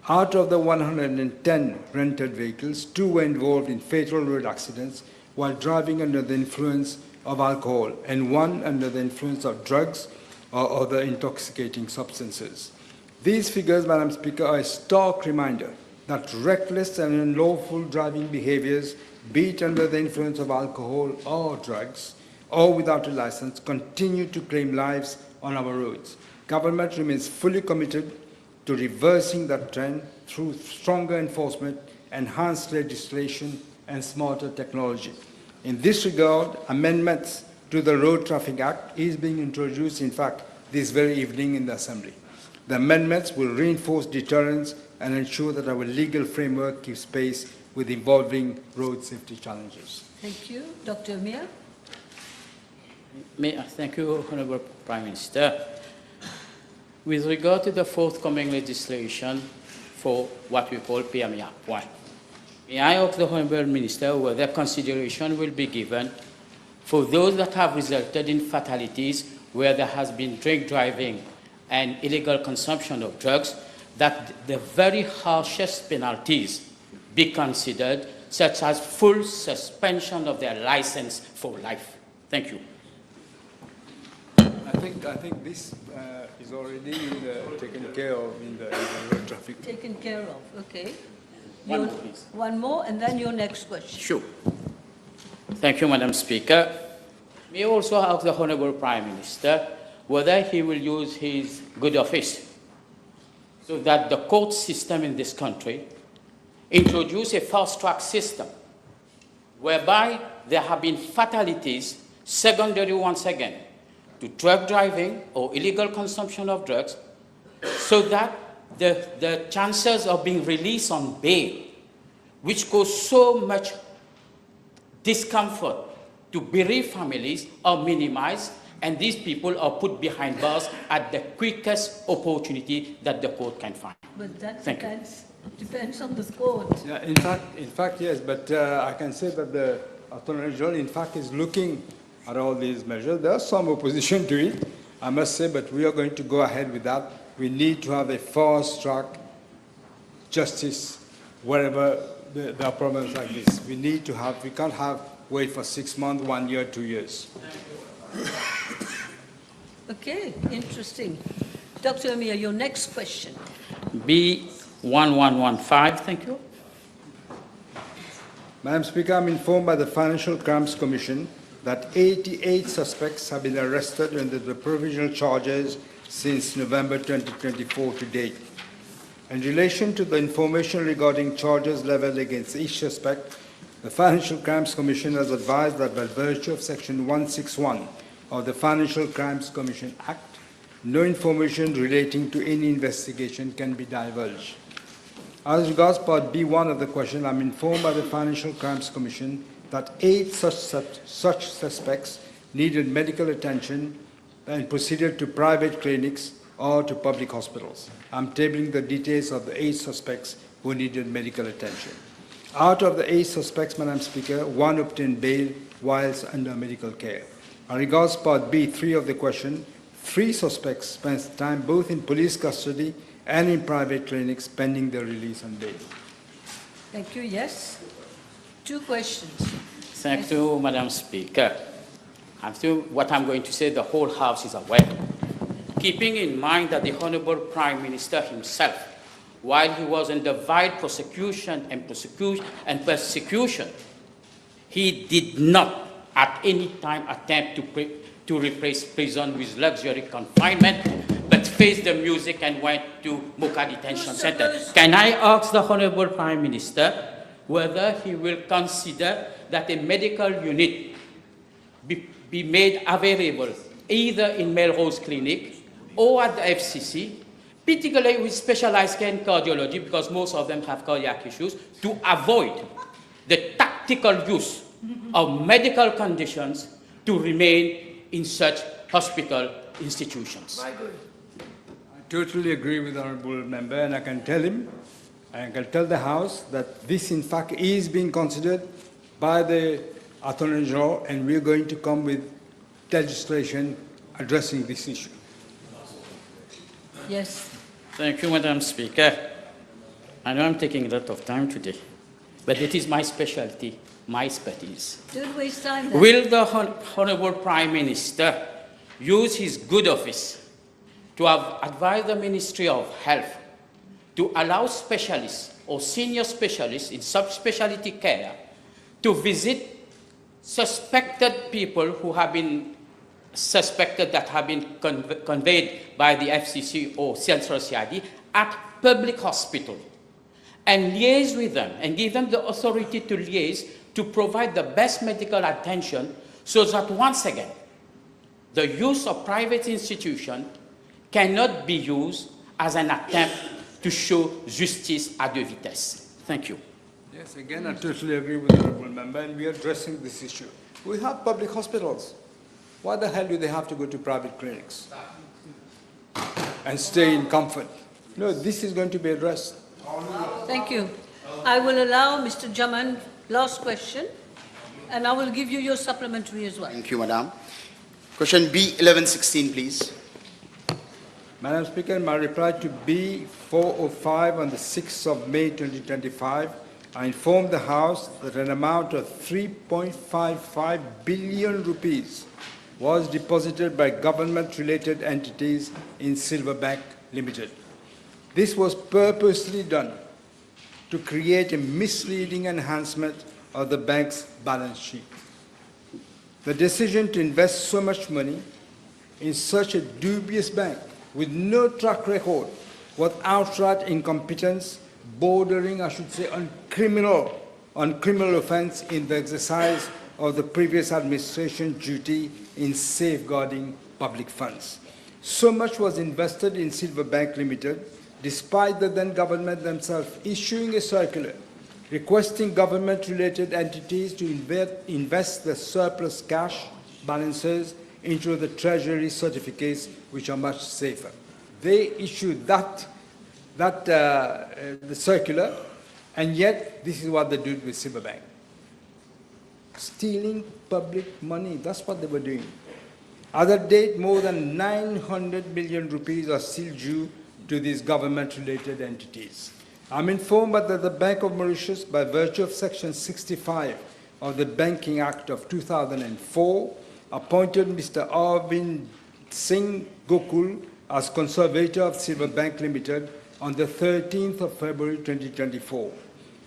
S3: Out of the 110 rented vehicles, 2 were involved in fatal road accidents while driving under the influence of alcohol, and 1 under the influence of drugs or other intoxicating substances. These figures, Madam Speaker, are a stark reminder that reckless and unlawful driving behaviors, be it under the influence of alcohol or drugs, or without a license, continue to claim lives on our roads. Government remains fully committed to reversing that trend through stronger enforcement, enhanced legislation, and smarter technology. In this regard, amendments to the Road Traffic Act is being introduced, in fact, this very evening in the Assembly. The amendments will reinforce deterrence and ensure that our legal framework keeps pace with evolving road safety challenges.
S2: Thank you. Dr. Mir?
S10: Thank you, Honourable Prime Minister. With regard to the forthcoming legislation for what we call PME Point, may I ask the Honourable Minister whether consideration will be given for those that have resulted in fatalities where there has been drink driving and illegal consumption of drugs, that the very harshest penalties be considered, such as full suspension of their license for life. Thank you.
S3: I think this is already taken care of in the road traffic.
S2: Taken care of, okay.
S10: One more, please.
S2: One more, and then your next question.
S10: Sure. Thank you, Madam Speaker. May I also ask the Honourable Prime Minister whether he will use his good office so that the court system in this country introduce a fast-track system whereby there have been fatalities secondary once again to drug driving or illegal consumption of drugs, so that the chances of being released on bail, which cause so much discomfort to bereaved families, are minimized, and these people are put behind bars at the quickest opportunity that the court can find.
S2: But that
S10: Thank
S2: depends on the court.
S3: Yeah, in fact, yes, but I can say that the Attorney General, in fact, is looking at all these measures. There is some opposition to it, I must say, but we are going to go ahead with that. We need to have a fast-track justice wherever there are problems like this. We can't wait for 6 months, 1 year, 2 years.
S2: Okay, interesting. Dr. Amir, your next question.
S10: B1115, thank you.
S3: Madam Speaker, I'm informed by the Financial Crimes Commission that 88 suspects have been arrested under the provisional charges since November 2024 to date. In relation to the information regarding charges leveled against each suspect, the Financial Crimes Commission has advised that by virtue of Section 161 of the Financial Crimes Commission Act, no information relating to any investigation can be divulged. As regards Part B1 of the question, I'm informed by the Financial Crimes Commission that 8 such suspects needed medical attention and proceeded to private clinics or to public hospitals. I'm tabling the details of the 8 suspects who needed medical attention. Out of the 8 suspects, Madam Speaker, 1 obtained bail whilst under medical care. As regards Part B3 of the question, 3 suspects spent time both in police custody and in private clinics pending their release on bail.
S2: Thank you. Yes? 2 questions.
S10: Thank you, Madam Speaker. What I'm going to say, the whole House is aware. Keeping in mind that the Honourable Prime Minister himself, while he was under vile persecution, he did not at any time attempt to replace prison with luxury confinement, but faced the music and went to Mocha Detention Center. Can I ask the Honourable Prime Minister whether he will consider that a medical unit be made available either in Melrose Clinic or at the FCC, particularly with specialized care in cardiology, because most of them have cardiac issues, to avoid the tactical use of medical conditions to remain in such hospital institutions.
S3: I totally agree with the honourable member, and I can tell him, I can tell the House that this, in fact, is being considered by the Attorney General, and we're going to come with legislation addressing this issue.
S2: Yes.
S10: Thank you, Madam Speaker. I know I'm taking a lot of time today, but it is my specialty, my expertise.
S2: Don't waste time then.
S10: Will the Honourable Prime Minister use his good office to have advised the Ministry of Health to allow specialists or senior specialists in subspecialty care to visit suspected people who have been suspected that have been conveyed by the FCC or Central CID at public hospital, and liaise with them and give them the authority to liaise to provide the best medical attention, so that once again, the use of private institutions cannot be used as an attempt to show justice à deux vitesses. Thank you.
S3: Yes, again, I totally agree with the honourable member, and we are addressing this issue. We have public hospitals. Why the hell do they have to go to private clinics and stay in comfort? No, this is going to be addressed.
S2: Thank you. I will allow Mr. Jaman last question, and I will give you your supplementary as well.
S11: Thank you, Madam. Question B1116, please.
S3: Madam Speaker, in my reply to B405 on the 6th of May 2025, I informed the House that an amount of 3.55 billion rupees was deposited by government-related entities in Silverbank Limited. This was purposely done to create a misleading enhancement of the bank's balance sheet. The decision to invest so much money in such a dubious bank with no track record was outright incompetence, bordering, I should say, on criminal offense in the exercise of the previous administration duty in safeguarding public funds. So much was invested in Silverbank Limited, despite the then government themselves issuing a circular requesting government-related entities to invest the surplus cash balances into the treasury certificates, which are much safer. They issued the circular, and yet this is what they did with Silverbank. Stealing public money, that's what they were doing. As of date, more than 900 million rupees are still due to these government-related entities. I'm informed that the Bank of Mauritius, by virtue of Section 65 of the Banking Act of 2004, appointed Mr. Arvind Singh Gokul as conservator of Silverbank Limited on the 13th of February 2024.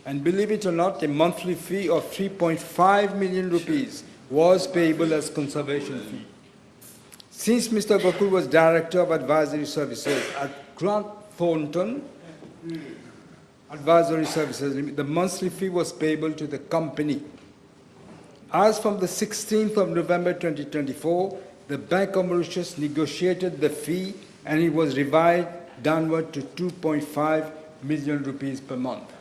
S3: And believe it or not, a monthly fee of 3.5 million rupees was payable as conservation fee. Since Mr. Gokul was Director of Advisory Services at Grant Thornton Advisory Services, the monthly fee was payable to the company. As from the 16th of November 2024, the Bank of Mauritius negotiated the fee, and it was revised downward to 2.5 million rupees per month.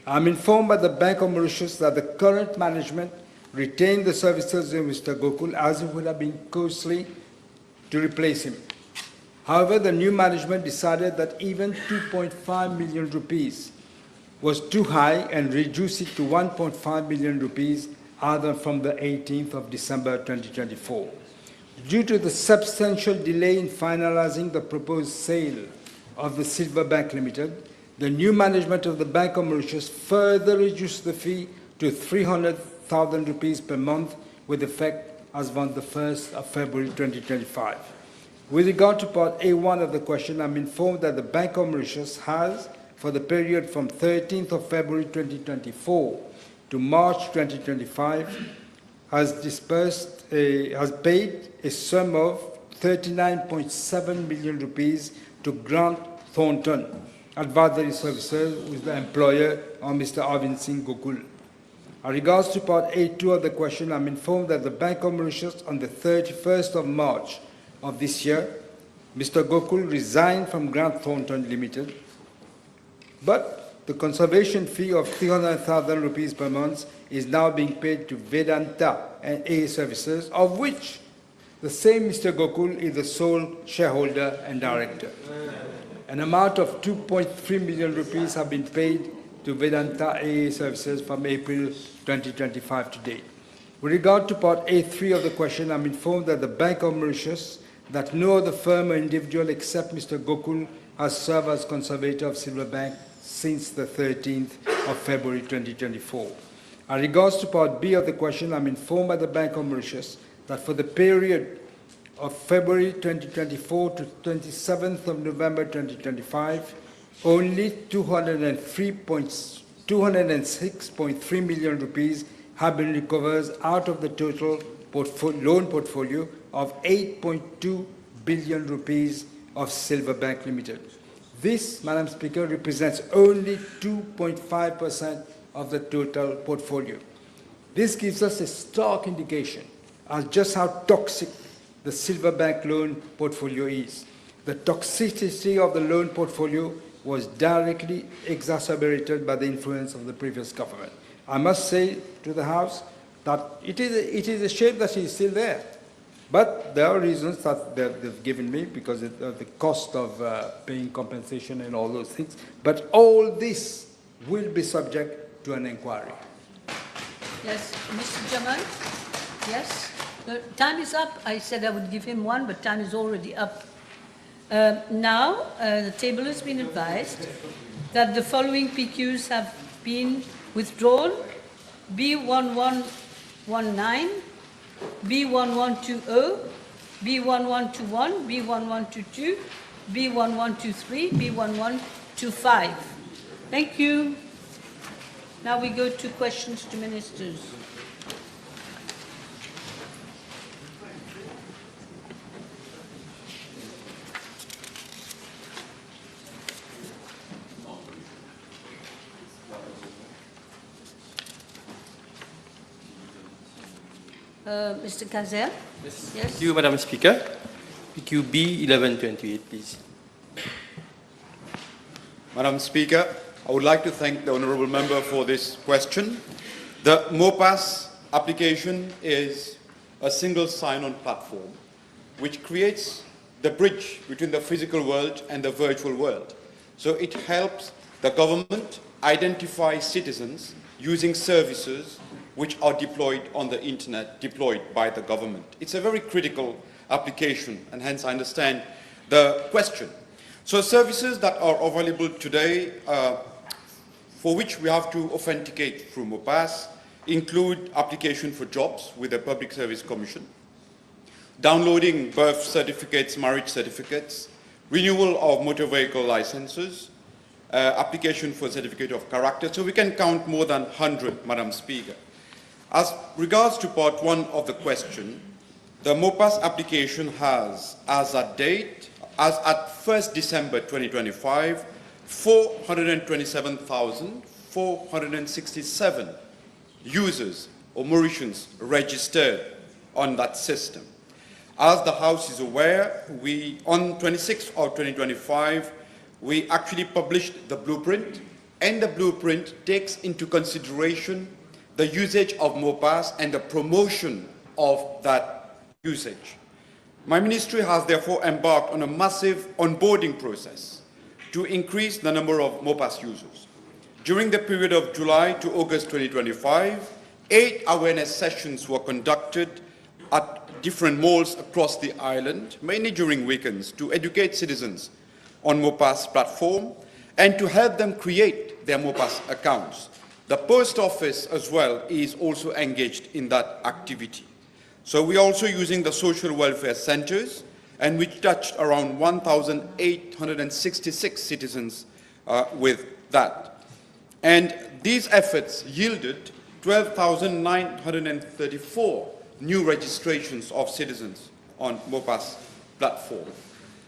S3: I'm informed by the Bank of Mauritius that the current management retained the services of Mr. Gokul as it would have been costly to replace him. However, the new management decided that even 2.5 million rupees was too high and reduced it to 1.5 million rupees as from the 18th of December 2024. Due to the substantial delay in finalizing the proposed sale of the Silverbank Limited, the new management of the Bank of Mauritius further reduced the fee to 300,000 rupees per month with effect as from the 1st of February 2025. With regard to Part A1 of the question, I'm informed that the Bank of Mauritius has, for the period from 13th of February 2024 to March 2025, has paid a sum of 39.7 million rupees to Grant Thornton Advisory Services, who is the employer of Mr. Arvind Singh Gokul. As regards to Part A2 of the question, I'm informed that the Bank of Mauritius on the 31st of March of this year, Mr. Gokul resigned from Grant Thornton Limited, but the conservation fee of 300,000 rupees per month is now being paid to Vedanta and AA Services, of which The same Mr. Gokul is the sole shareholder and director. An amount of 2.3 million rupees have been paid to Vedanta AA Services from April 2025 to date. With regard to part A3 of the question, I'm informed that the Bank of Mauritius that no other firm or individual except Mr. Gokul has served as conservator of Silver Bank since the 13th of February 2024. As regards to part B of the question, I'm informed by the Bank of Mauritius that for the period of February 2024 to 27th of November 2025, only 206.3 million rupees have been recovered out of the total loan portfolio of 8.2 billion rupees of Silver Bank Limited. This, Madam Speaker, represents only 2.5% of the total portfolio. This gives us a stark indication of just how toxic the Silver Bank loan portfolio is. The toxicity of the loan portfolio was directly exacerbated by the influence of the previous government. I must say to the House that it is a shame that he is still there. But there are reasons that they've given me because of the cost of paying compensation and all those things. But all this will be subject to an inquiry.
S2: Yes, Mr. Jamal? Yes? The time is up. I said I would give him one, but time is already up. Now, the table has been advised that the following PQs have been withdrawn: B1119, B1120, B1121, B1122, B1123, B1125. Thank you. Now we go to questions to ministers. Mr. Kazel?
S12: Yes.
S2: Yes.
S12: Thank you, Madam Speaker. PQB 1128, please.
S7: Madam Speaker, I would like to thank the Honourable Member for this question. The MOPAS application is a single sign-on platform which creates the bridge between the physical world and the virtual world. So it helps the government identify citizens using services which are deployed on the internet, deployed by the government. It's a very critical application, and hence I understand the question. So services that are available today, for which we have to authenticate through MOPAS, include application for jobs with the Public Service Commission, downloading birth certificates, marriage certificates, renewal of motor vehicle licenses, application for certificate of character. So we can count more than 100, Madam Speaker. As regards to part one of the question, the MOPAS application has, as at 1st December 2025, 427,467 users or Mauritians registered on that system. As the House is aware, on 26th of 2025, we actually published the blueprint, and the blueprint takes into consideration the usage of MOPAS and the promotion of that usage. My ministry has therefore embarked on a massive onboarding process to increase the number of MOPAS users. During the period of July to August 2025, 8 awareness sessions were conducted at different malls across the island, mainly during weekends, to educate citizens on MOPAS platform and to help them create their MOPAS accounts. The post office as well is also engaged in that activity. So we are also using the social welfare centers, and we touched around 1,866 citizens with that. And these efforts yielded 12,934 new registrations of citizens on MOPAS platform.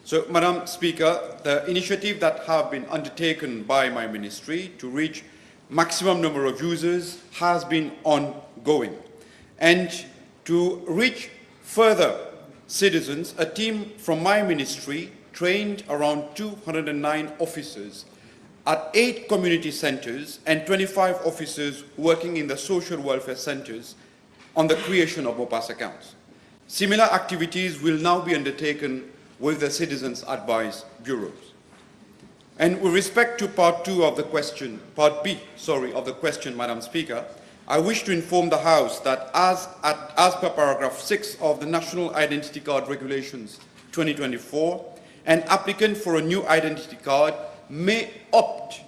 S7: So, Madam Speaker, the initiative that have been undertaken by my ministry to reach maximum number of users has been ongoing. And to reach further citizens, a team from my ministry trained around 209 officers at 8 community centers and 25 officers working in the social welfare centers on the creation of MOPAS accounts. Similar activities will now be undertaken with the Citizens Advice Bureaus. And with respect to part B, of the question, Madam Speaker, I wish to inform the House that as per paragraph 6 of the National Identity Card Regulations 2024, an applicant for a new identity card may opt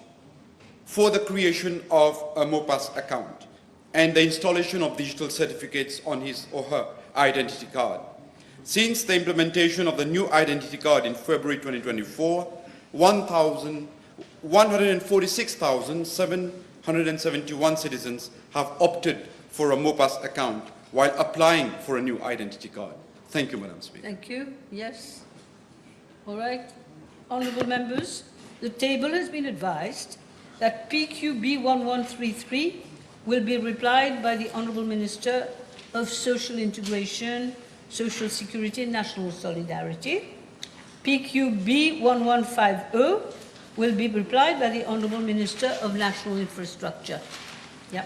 S7: for the creation of a MOPAS account and the installation of digital certificates on his or her identity card. Since the implementation of the new identity card in February 2024, 146,771 citizens have opted for a MOPAS account while applying for a new identity card. Thank you, Madam Speaker.
S2: Thank you. Yes. All right. Honourable members, the table has been advised that PQB 1133 will be replied by the Honourable Minister of Social Integration, Social Security and National Solidarity. PQB 1150 will be replied by the Honourable Minister of National Infrastructure. Yeah.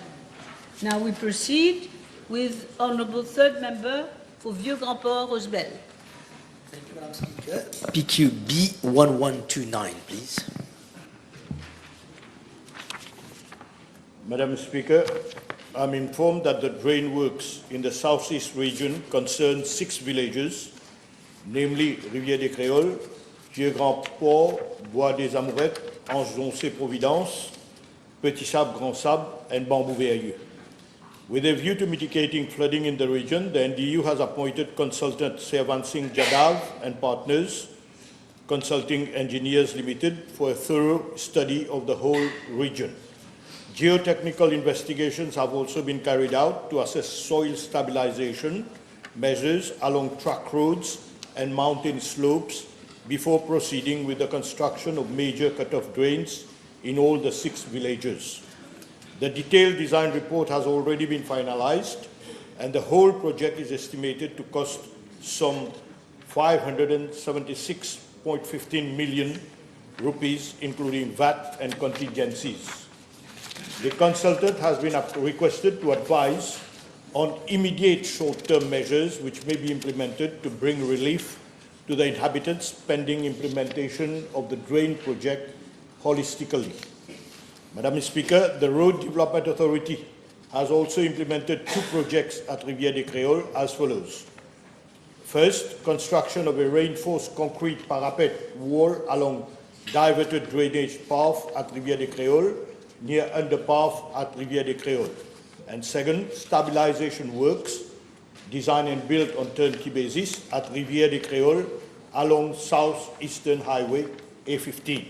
S2: Now we proceed with Honourable Third Member for Vieux-Grand-Port, Rosebel.
S6: Thank you, Madam Speaker. PQB 1129, please.
S9: Madam Speaker, I'm informed that the drain works in the southeast region concern 6 villages, namely Rivière-des-Créoles, Vieux-Grand-Port, Bois-des-Amourettes, Ange-Doncé-Providence, Petit-Sable, Grand-Sable, and Bambou-Verrieux. With a view to mitigating flooding in the region, the NDU has appointed consultant Servan Singh Jadhav and partners, Consulting Engineers Limited, for a thorough study of the whole region. Geotechnical investigations have also been carried out to assess soil stabilization measures along track roads and mountain slopes before proceeding with the construction of major cut-off drains in all the 6 villages. The detailed design report has already been finalized, and the whole project is estimated to cost some 576.15 million rupees, including VAT and contingencies. The consultant has been requested to advise on immediate short-term measures which may be implemented to bring relief to the inhabitants pending implementation of the drain project holistically. Madam Speaker, the Road Development Authority has also implemented 2 projects at Rivière-des-Créoles as follows. First, construction of a reinforced concrete parapet wall along diverted drainage path at Rivière-des-Créoles near underpath at Rivière-des-Créoles. And second, stabilization works designed and built on turnkey basis at Rivière-des-Créoles along South-Eastern Highway A15.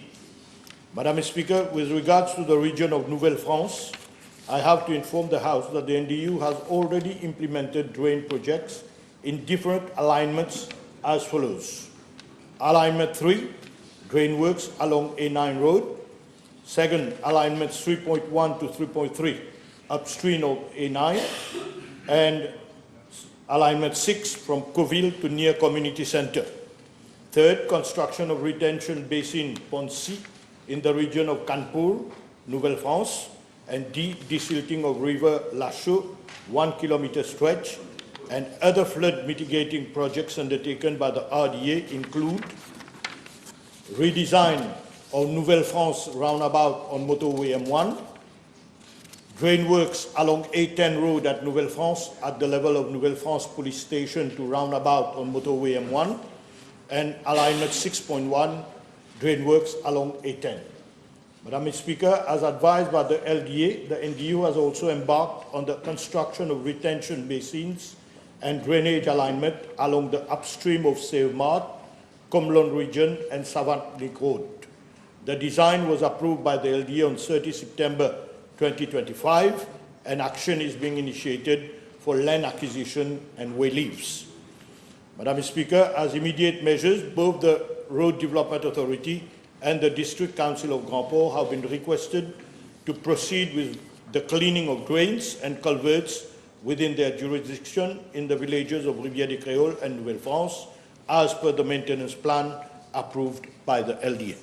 S9: Madam Speaker, with regards to the region of Nouvelle-France, I have to inform the House that the NDU has already implemented drain projects in different alignments as follows. Alignment 3, drain works along A9 Road. Second, alignments 3.1 to 3.3, upstream of A9. And alignment 6 from Coville to near Community Center. Third, construction of retention basin Poncy in the region of Kanpur, Nouvelle-France, and desilting of river Lachaux, 1 kilometer stretch, and other flood mitigating projects undertaken by the RDA include redesign of Nouvelle-France roundabout on motorway M1, drain works along A10 road at Nouvelle-France at the level of Nouvelle-France police station to roundabout on motorway M1, and alignment 6.1, drain works along A10. Madam Speaker, as advised by the LDA, the NDU has also embarked on the construction of retention basins and drainage alignment along the upstream of Sèvres-Mart, Comlon region, and Savantnik Road. The design was approved by the LDA on 30 September 2025, and action is being initiated for land acquisition and way leaves. Madam Speaker, as immediate measures, both the Road Development Authority and the District Council of Grand-Port have been requested to proceed with the cleaning of drains and culverts within their jurisdiction in the villages of Rivière-des-Créoles and Nouvelle-France, as per the maintenance plan approved by the LDA.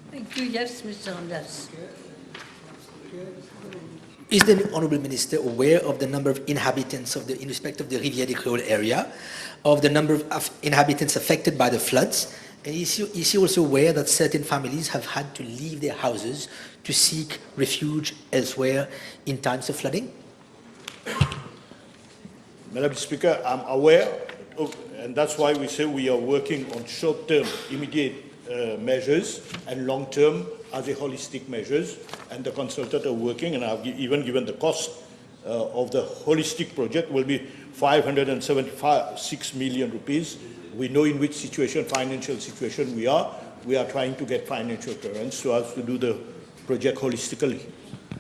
S2: Thank you. Yes, Mr. Anders.
S6: Is the Honourable Minister aware of the number of inhabitants in respect of the Rivière des Créoles area, of the number of inhabitants affected by the floods? And is he also aware that certain families have had to leave their houses to seek refuge elsewhere in times of flooding?
S9: Madam Speaker, I'm aware, and that's why we say we are working on short-term, immediate measures and long-term as a holistic measures, and the consultants are working, and I've even given the cost of the holistic project will be 576 million rupees. We know in which financial situation we are. We are trying to get financial clearance so as to do the project holistically.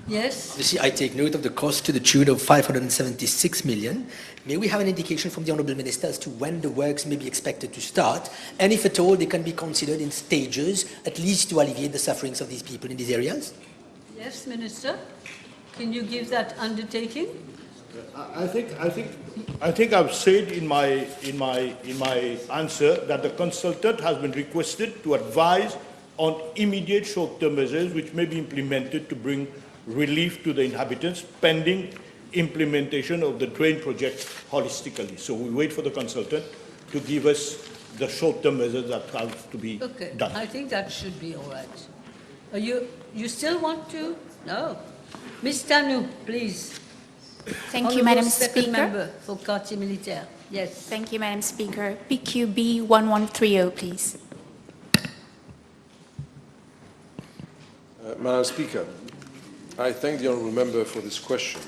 S2: Yes.
S6: You see, I take note of the cost to the tune of 576 million. May we have an indication from the Honourable Minister as to when the works may be expected to start, and if at all they can be considered in stages, at least to alleviate the sufferings of these people in these areas?
S2: Yes, Minister. Can you give that undertaking?
S9: I think I've said in my answer that the consultant has been requested to advise on immediate short-term measures which may be implemented to bring relief to the inhabitants pending implementation of the drain project holistically. So we wait for the consultant to give us the short-term measures that have to be done.
S2: I think that should be all right. You still want to? No. Ms. Tanu, please.
S13: Thank you, Madam
S2: Second
S13: Speaker.
S2: member for Quartier Militaire. Yes.
S13: Thank you, Madam Speaker. PQB 1130, please.
S14: Madam Speaker, I thank the honourable member for this question.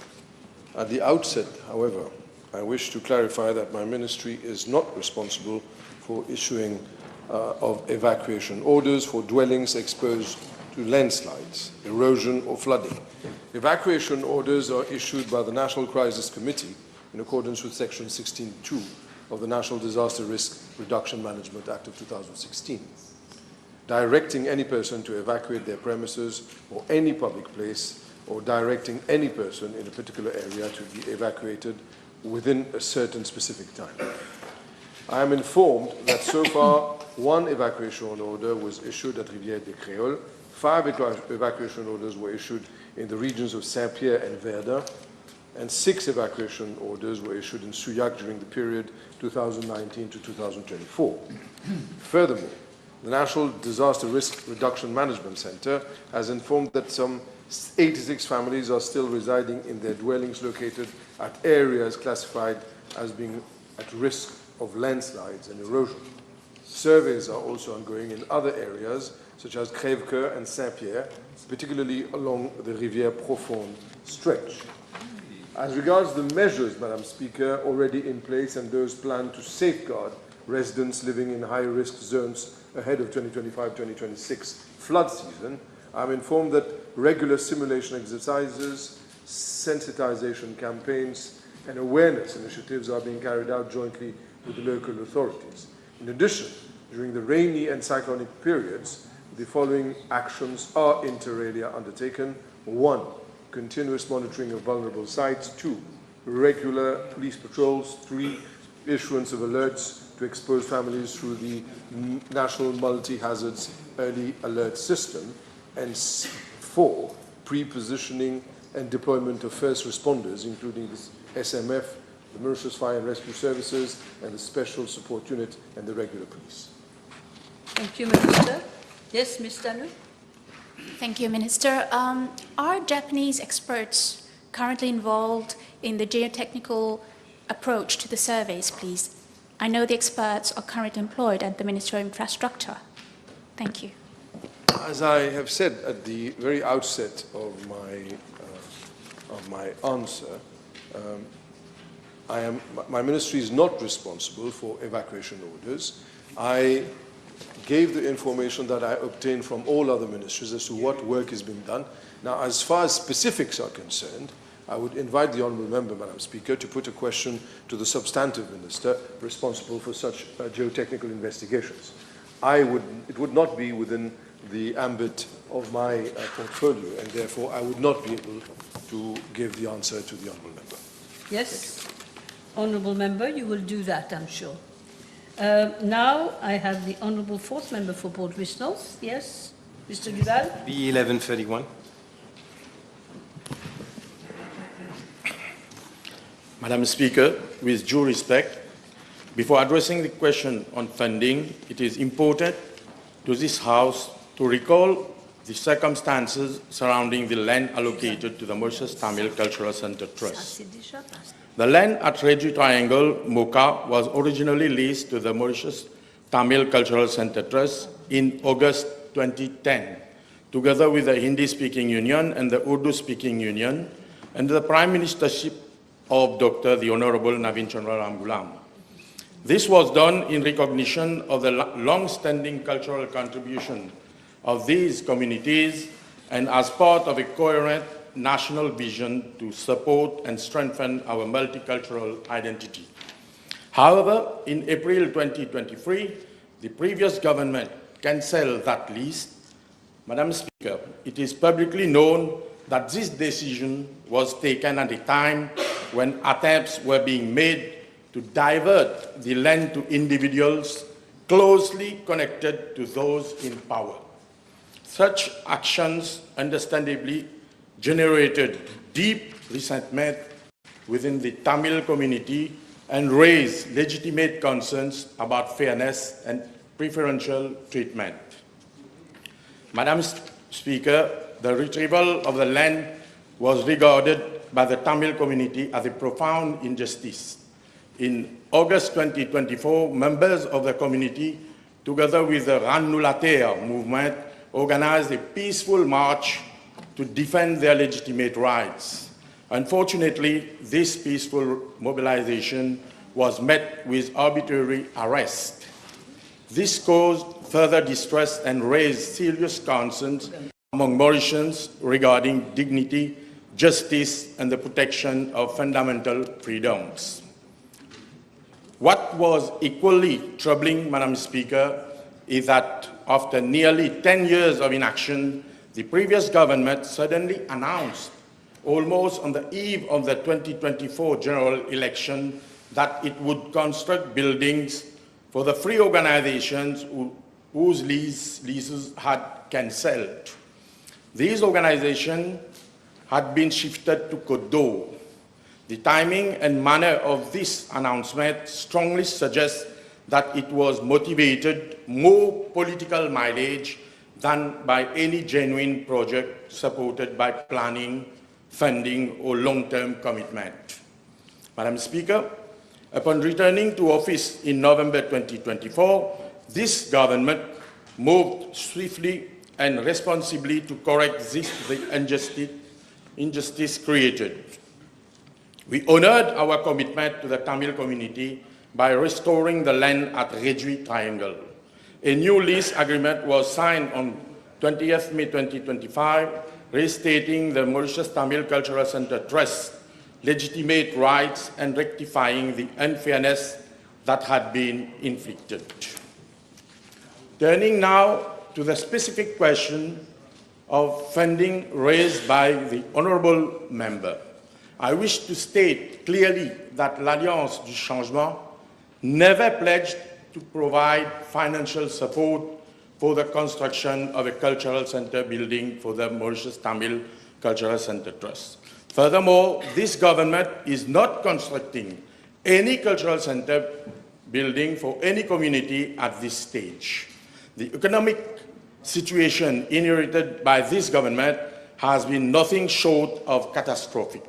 S14: At the outset, however, I wish to clarify that my ministry is not responsible for issuing of evacuation orders for dwellings exposed to landslides, erosion or flooding. Evacuation orders are issued by the National Crisis Committee in accordance with Section 16.2 of the National Disaster Risk Reduction Management Act of 2016, directing any person to evacuate their premises or any public place, or directing any person in a particular area to be evacuated within a certain specific time. I am informed that so far one evacuation order was issued at Rivière des Créoles, 5 evacuation orders were issued in the regions of Saint-Pierre and Verdun, and 6 evacuation orders were issued in Souillac during the period 2019 to 2024. Furthermore, the National Disaster Risk Reduction Management Center has informed that some 86 families are still residing in their dwellings located at areas classified as being at risk of landslides and erosion. Surveys are also ongoing in other areas such as Crèvecoeur and Saint-Pierre, particularly along the Rivière Profonde stretch. As regards the measures, Madam Speaker, already in place and those planned to safeguard residents living in high-risk zones ahead of 2025-2026 flood season, I'm informed that regular simulation exercises, sensitization campaigns, and awareness initiatives are being carried out jointly with the local authorities. In addition, during the rainy and cyclonic periods, the following actions are inter alia undertaken. 1. Continuous monitoring of vulnerable sites. 2. Regular police patrols. 3. Issuance of alerts to expose families through the National Multi-Hazards Early Alert System. And 4. Pre-positioning and deployment of first responders, including the SMF, the Mauritius Fire and Rescue Services, and the Special Support Unit and the regular police.
S2: Thank you, Minister. Yes, Ms. Tanu.
S13: Thank you, Minister. Are Japanese experts currently involved in the geotechnical approach to the surveys, please? I know the experts are currently employed at the Ministry of Infrastructure. Thank you.
S14: As I have said at the very outset of my answer, my ministry is not responsible for evacuation orders. I gave the information that I obtained from all other ministries as to what work is being done. Now, as far as specifics are concerned, I would invite the Honourable Member, Madam Speaker, to put a question to the substantive minister responsible for such geotechnical investigations. It would not be within the ambit of my portfolio, and therefore I would not be able to give the answer to the Honourable Member.
S2: Yes, Honourable Member, you will do that, I'm sure. Now I have the Honourable Fourth Member for Port North. Yes, Mr. Duval.
S1: B1131.
S9: Madam Speaker, with due respect, before addressing the question on funding, it is important to this House to recall the circumstances surrounding the land allocated to the Mauritius Tamil Cultural Center Trust. The land at Redji Triangle, Mocha, was originally leased to the Mauritius Tamil Cultural Center Trust in August 2010, together with the Hindi-speaking union and the Urdu-speaking union, under the Prime Ministership of Dr. the Honorable Naveen Chandra Ramgulam. This was done in recognition of the long-standing cultural contribution of these communities and as part of a coherent national vision to support and strengthen our multicultural identity. However, in April 2023, the previous government cancelled that lease. Madam Speaker, it is publicly known that this decision was taken at a time when attempts were being made to divert the land to individuals closely connected to those in power. Such actions understandably generated deep resentment within the Tamil community and raised legitimate concerns about fairness and preferential treatment. Madam Speaker, the retrieval of the land was regarded by the Tamil community as a profound injustice. In August 2024, members of the community, together with the Rannulatea movement, organized a peaceful march to defend their legitimate rights. Unfortunately, this peaceful mobilization was met with arbitrary arrest. This caused further distress and raised serious concerns among Mauritians regarding dignity, justice, and the protection of fundamental freedoms. What was equally troubling, Madam Speaker, is that after nearly 10 years of inaction, the previous government suddenly announced, almost on the eve of the 2024 general election, that it would construct buildings for the free organizations whose leases had cancelled. These organizations had been shifted to Kodo. The timing and manner of this announcement strongly suggests that it was motivated more political mileage than by any genuine project supported by planning, funding, or long-term commitment. Madam Speaker, upon returning to office in November 2024, this government moved swiftly and responsibly to correct the injustice created. We honored our commitment to the Tamil community by restoring the land at Redji Triangle. A new lease agreement was signed on 20th May 2025, restating the Mauritius Tamil Cultural Center Trust legitimate rights and rectifying the unfairness that had been inflicted. Turning now to the specific question of funding raised by the honourable member, I wish to state clearly that l'Alliance du Changement never pledged to provide financial support for the construction of a cultural center building for the Mauritius Tamil Cultural Center Trust. Furthermore, this government is not constructing any cultural center building for any community at this stage. The economic situation inherited by this government has been nothing short of catastrophic.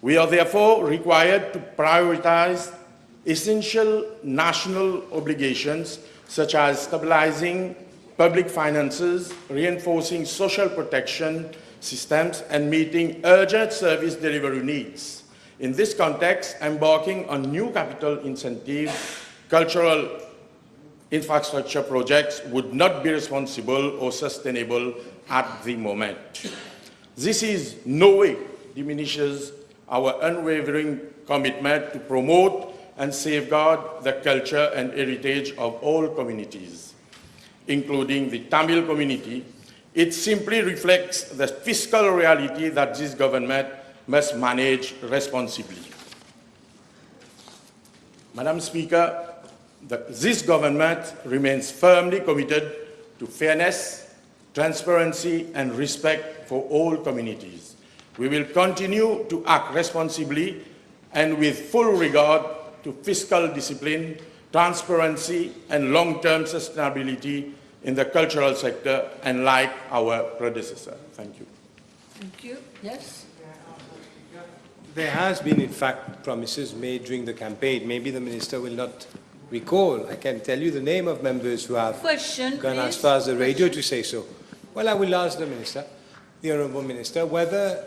S9: We are therefore required to prioritize essential national obligations such as stabilizing public finances, reinforcing social protection systems, and meeting urgent service delivery needs. In this context, embarking on new capital incentive cultural infrastructure projects would not be responsible or sustainable at the moment. This is no way diminishes our unwavering commitment to promote and safeguard the culture and heritage of all communities, including the Tamil community. It simply reflects the fiscal reality that this government must manage responsibly. Madam Speaker, this government remains firmly committed to fairness, transparency, and respect for all communities. We will continue to act responsibly and with full regard to fiscal discipline, transparency, and long-term sustainability in the cultural sector, and like our predecessor. Thank you.
S2: Thank you. Yes?
S1: There has been, in fact, promises made during the campaign. Maybe the Minister will not recall. I can tell you the name of members who have gone as far as the radio to say so. Well, I will ask the Minister, the Honourable Minister, whether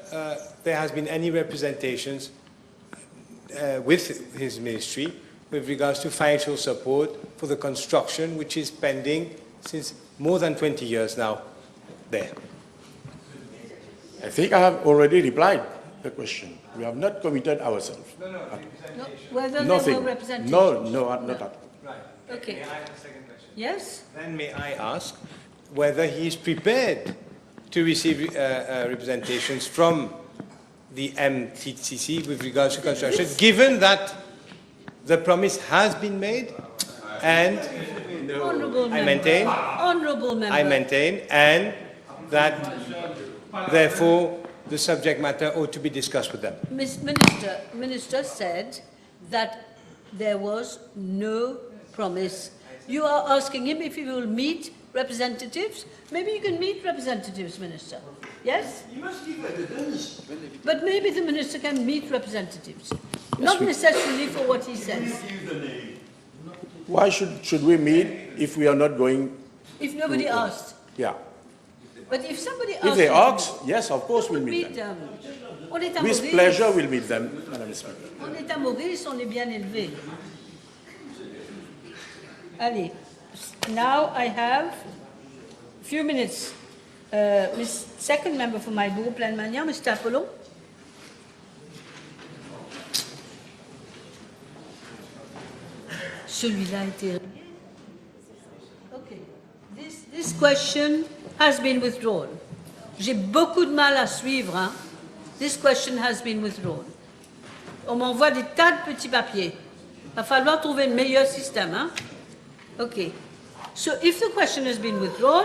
S1: there has been any representations with his ministry with regards to financial support for the construction which is pending since more than 20 years now there.
S9: I think I have already replied the question. We have not committed ourselves.
S2: Whether
S9: Nothing.
S2: there were representations?
S9: No, not at all.
S1: Right.
S2: Okay.
S1: May I have a second question?
S2: Yes?
S1: Then may I ask whether he is prepared to receive representations from the MTCC with regards to construction, given that the promise has been made and I maintain, and that therefore the subject matter ought to be discussed with them.
S2: Minister said that there was no promise. You are asking him if he will meet representatives. Maybe you can meet representatives, Minister. Yes? But maybe the Minister can meet representatives. Not necessarily for what he says.
S9: Why should we meet if we are not going?
S2: If nobody asked.
S9: Yeah.
S2: But if somebody asked.
S9: If they ask, yes, of course we'll meet them.
S2: On est à
S9: With
S2: Maurice.
S9: pleasure we'll meet them, Madam Speaker.
S2: On est à Maurice, on est bien élevé. Allez. Now I have a few minutes. Second member for my group, Pleine Manière, Mr. Apollon. Celui-là a été. Okay. This question has been withdrawn. J'ai beaucoup de mal à suivre. Hein. This question has been withdrawn. On m'envoie des tas de petits papiers. Il va falloir trouver un meilleur système. Hein. Okay. So if the question has been withdrawn,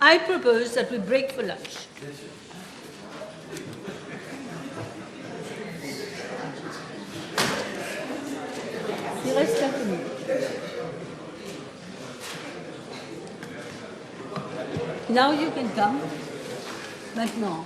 S2: I propose that we break for lunch. Il reste 5 minutes. Now you can come. Maintenant.